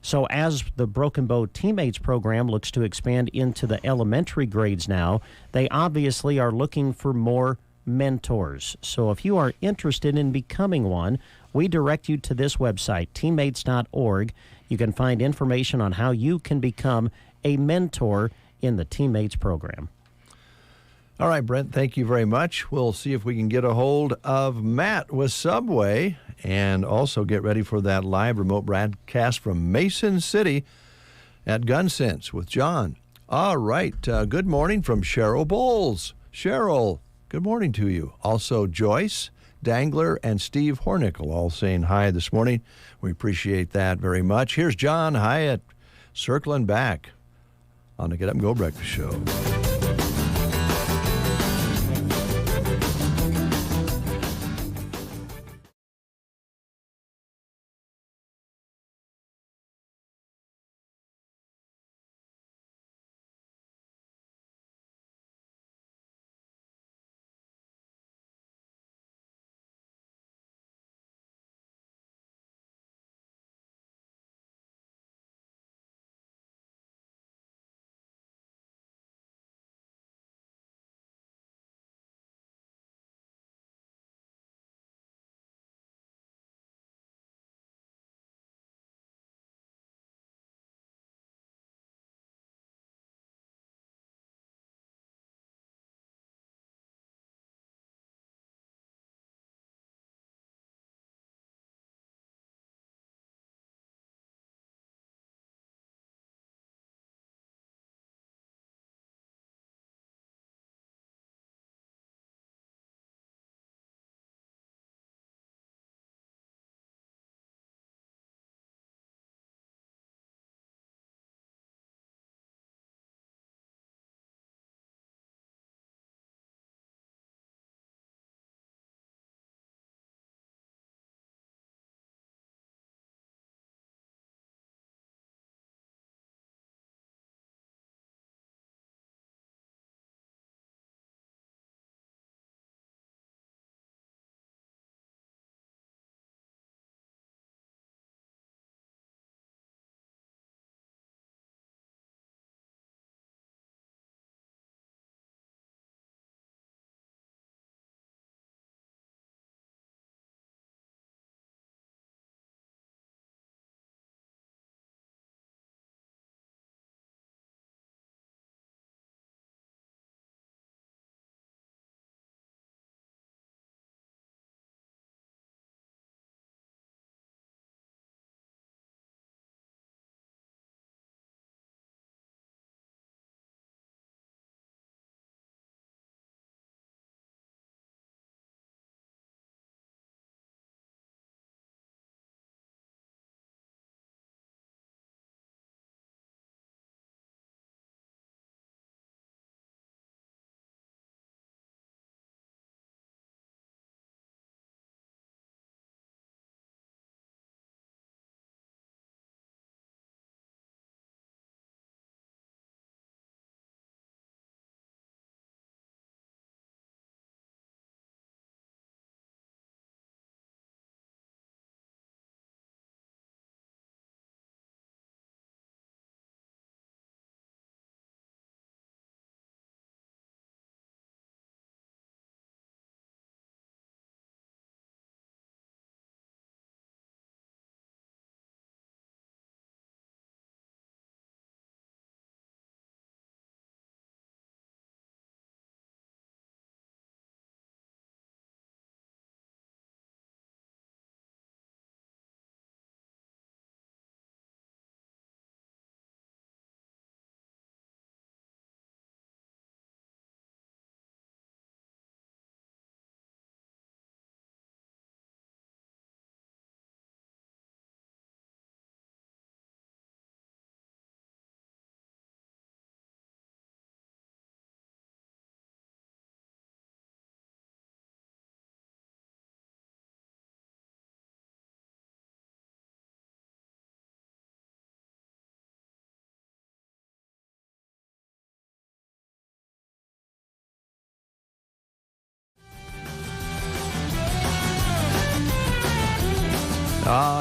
So as the Broken Bow Teammates Program looks to expand into the elementary grades now, they obviously are looking for more mentors. So if you are interested in becoming one, we direct you to this website, teammates.org. You can find information on how you can become a mentor in the Teammates program. All right, Brent, thank you very much. We'll see if we can get a hold of Matt with Subway and also get ready for that live remote broadcast from Mason City at Gun Sense with John. All right, good morning from Cheryl Bowles. Cheryl, good morning to you. Also, Joyce Dangler and Steve Hornickel all saying hi this morning. We appreciate that very much. Here's John Hyatt circling back on the Get Up and Go Breakfast Show.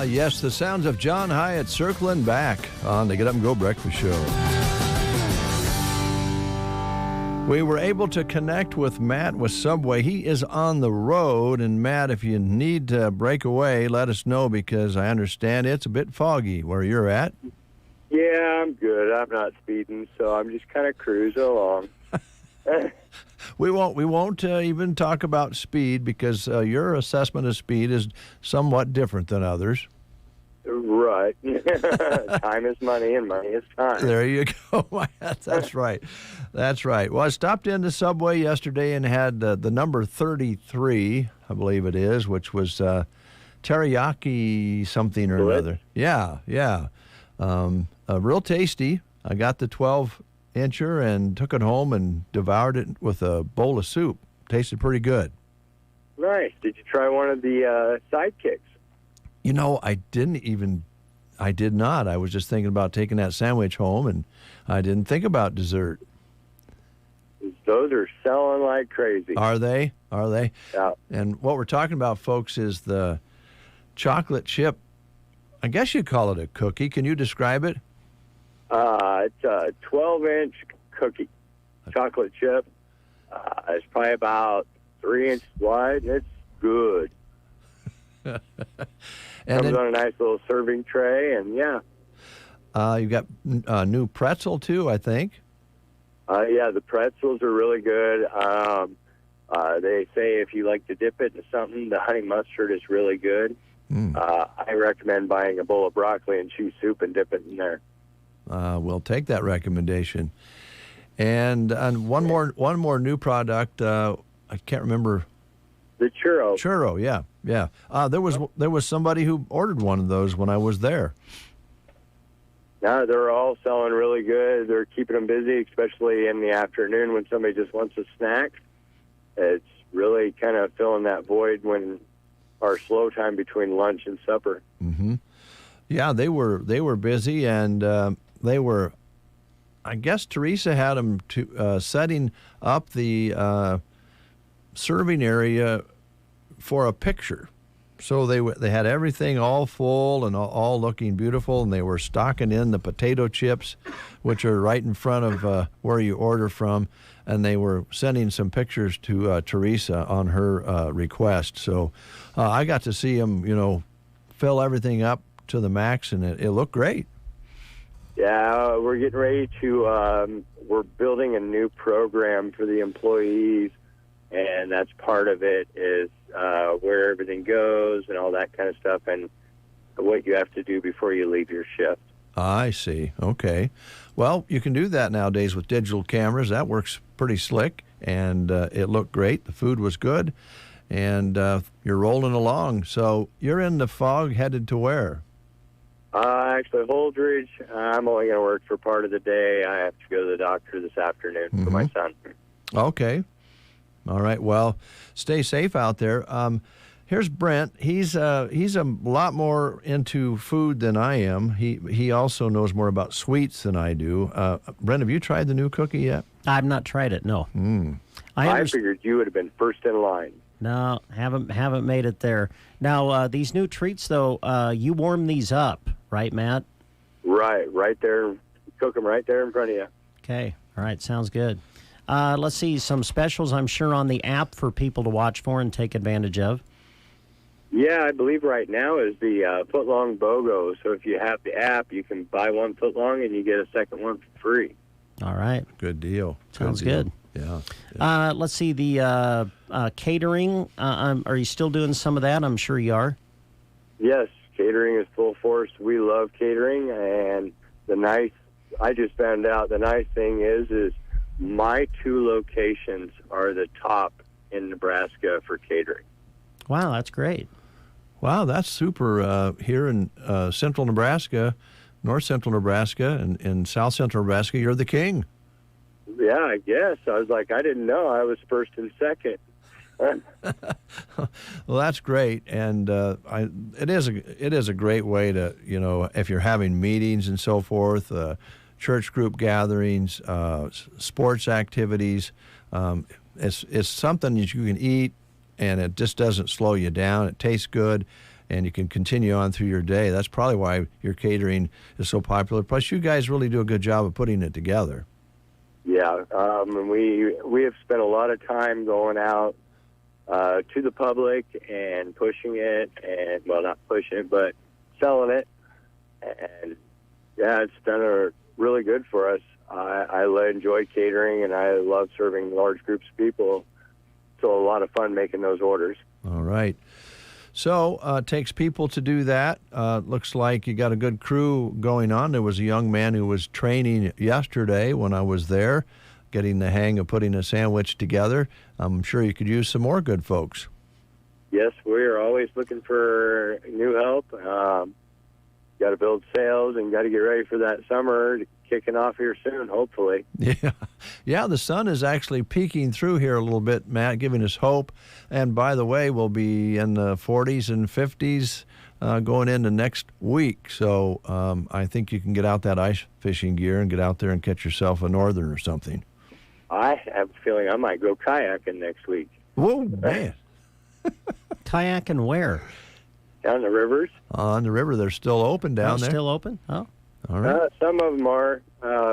Yes, the sounds of John Hyatt circling back on the Get Up and Go Breakfast Show. We were able to connect with Matt with Subway. He is on the road. And, Matt, if you need to break away, let us know, because I understand it's a bit foggy where you're at. Yeah, I'm good. I'm not speeding, so I'm just kind of cruising along. We won't even talk about speed, because your assessment of speed is somewhat different than others. Right. Time is money, and money is time. There you go. That's right. That's right. Well, I stopped into Subway yesterday and had the number 33, I believe it is, which was teriyaki something or another. Yeah. Real tasty. I got the 12-incher and took it home and devoured it with a bowl of soup. Tasted pretty good. Nice. Did you try one of the sidekicks? You know, I did not. I was just thinking about taking that sandwich home, and I didn't think about dessert. Those are selling like crazy. Are they? Yeah. And what we're talking about, folks, is the chocolate chip. I guess you'd call it a cookie. Can you describe it? It's a 12-inch cookie, chocolate chip. It's probably about 3 inches wide, and it's good. And comes on a nice little serving tray, and yeah. You've got new pretzel, too, I think. Yeah, the pretzels are really good. They say if you like to dip it in something, the honey mustard is really good. I recommend buying a bowl of broccoli and cheese soup and dip it in there. We'll take that recommendation. And one more new product. I can't remember. The churro. Churro, yeah. There was somebody who ordered one of those when I was there. No, they're all selling really good. They're keeping them busy, especially in the afternoon when somebody just wants a snack. It's really kind of filling that void when our slow time between lunch and supper. Mm-hmm. Yeah, they were busy, and they were. I guess Teresa had them setting up the serving area for a picture. So they had everything all full and all looking beautiful, and they were stocking in the potato chips, which are right in front of where you order from, and they were sending some pictures to Teresa on her request. So I got to see them, fill everything up to the max, and it looked great. Yeah, we're getting ready to, we're building a new program for the employees, and that's part of it is where everything goes and all that kind of stuff, and what you have to do before you leave your shift. I see. Okay. Well, you can do that nowadays with digital cameras. That works pretty slick, and it looked great. The food was good, and you're rolling along. So you're in the fog, headed to where? Actually, Holdridge. I'm only going to work for part of the day. I have to go to the doctor this afternoon for my son. Okay. All right. Well, stay safe out there. Here's Brent. He's a lot more into food than I am. He also knows more about sweets than I do. Brent, have you tried the new cookie yet? I've not tried it. No. I figured you would have been first in line. No, haven't made it there. Now these new treats, though, you warm these up, right, Matt? Right there. Cook them right there in front of you. Okay. All right. Sounds good. Let's see, some specials, I'm sure, on the app for people to watch for and take advantage of. Yeah, I believe right now is the footlong BOGO. So if you have the app, you can buy one footlong and you get a second one for free. All right. Good deal. Sounds good. Yeah. Let's see, the catering. Are you still doing some of that? I'm sure you are. Yes, catering is full force. We love catering. And I just found out the nice thing is my 2 locations are the top in Nebraska for catering. Wow, that's great. Wow, that's super. Here in central Nebraska, north central Nebraska, and south central Nebraska, you're the king. Yeah, I guess. I was like, I didn't know I was first and second. Well, that's great, and it is a great way to, if you're having meetings and so forth, church group gatherings, sports activities. It's something that you can eat, and it just doesn't slow you down. It tastes good, and you can continue on through your day. That's probably why your catering is so popular. Plus, you guys really do a good job of putting it together. Yeah, and we have spent a lot of time going out to the public and pushing it, and, well, not pushing it, but selling it. And, yeah, it's done really good for us. I enjoy catering, and I love serving large groups of people. So a lot of fun making those orders. All right. So it takes people to do that. Looks like you got a good crew going on. There was a young man who was training yesterday when I was there, getting the hang of putting a sandwich together. I'm sure you could use some more good folks. Yes, we are always looking for new help. Got to build sales and got to get ready for that summer kicking off here soon, hopefully. Yeah, the sun is actually peeking through here a little bit, Matt, giving us hope. And by the way, we'll be in the 40s and 50s going into next week. So I think you can get out that ice fishing gear and get out there and catch yourself a northern or something. I have a feeling I might go kayaking next week. Whoa, man. Kayaking where? Down the rivers. On the river, they're still open down there. Still open? Oh. All right. Some of them are.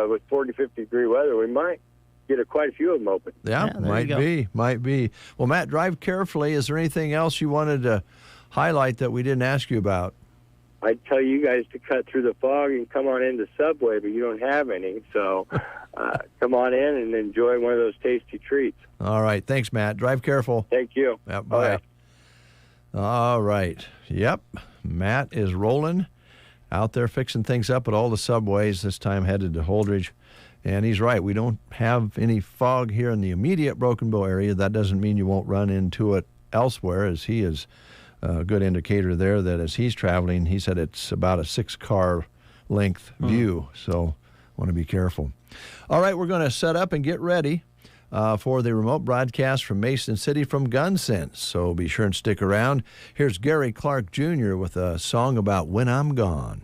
With 40, 50 degree weather, we might get quite a few of them open. Yeah, might be. Well, Matt, drive carefully. Is there anything else you wanted to highlight that we didn't ask you about? I'd tell you guys to cut through the fog and come on into Subway, but you don't have any. So come on in and enjoy one of those tasty treats. All right. Thanks, Matt. Drive careful. Thank you. Yep, bye. All right. Yep. Matt is rolling out there fixing things up at all the Subways, this time headed to Holdridge. And he's right. We don't have any fog here in the immediate Broken Bow area. That doesn't mean you won't run into it elsewhere, as he is a good indicator there that as he's traveling, he said it's about a 6-car length view. So want to be careful. All right, we're going to set up and get ready for the remote broadcast from Mason City from Gun Sense. So be sure and stick around. Here's Gary Clark Jr. with a song about When I'm Gone.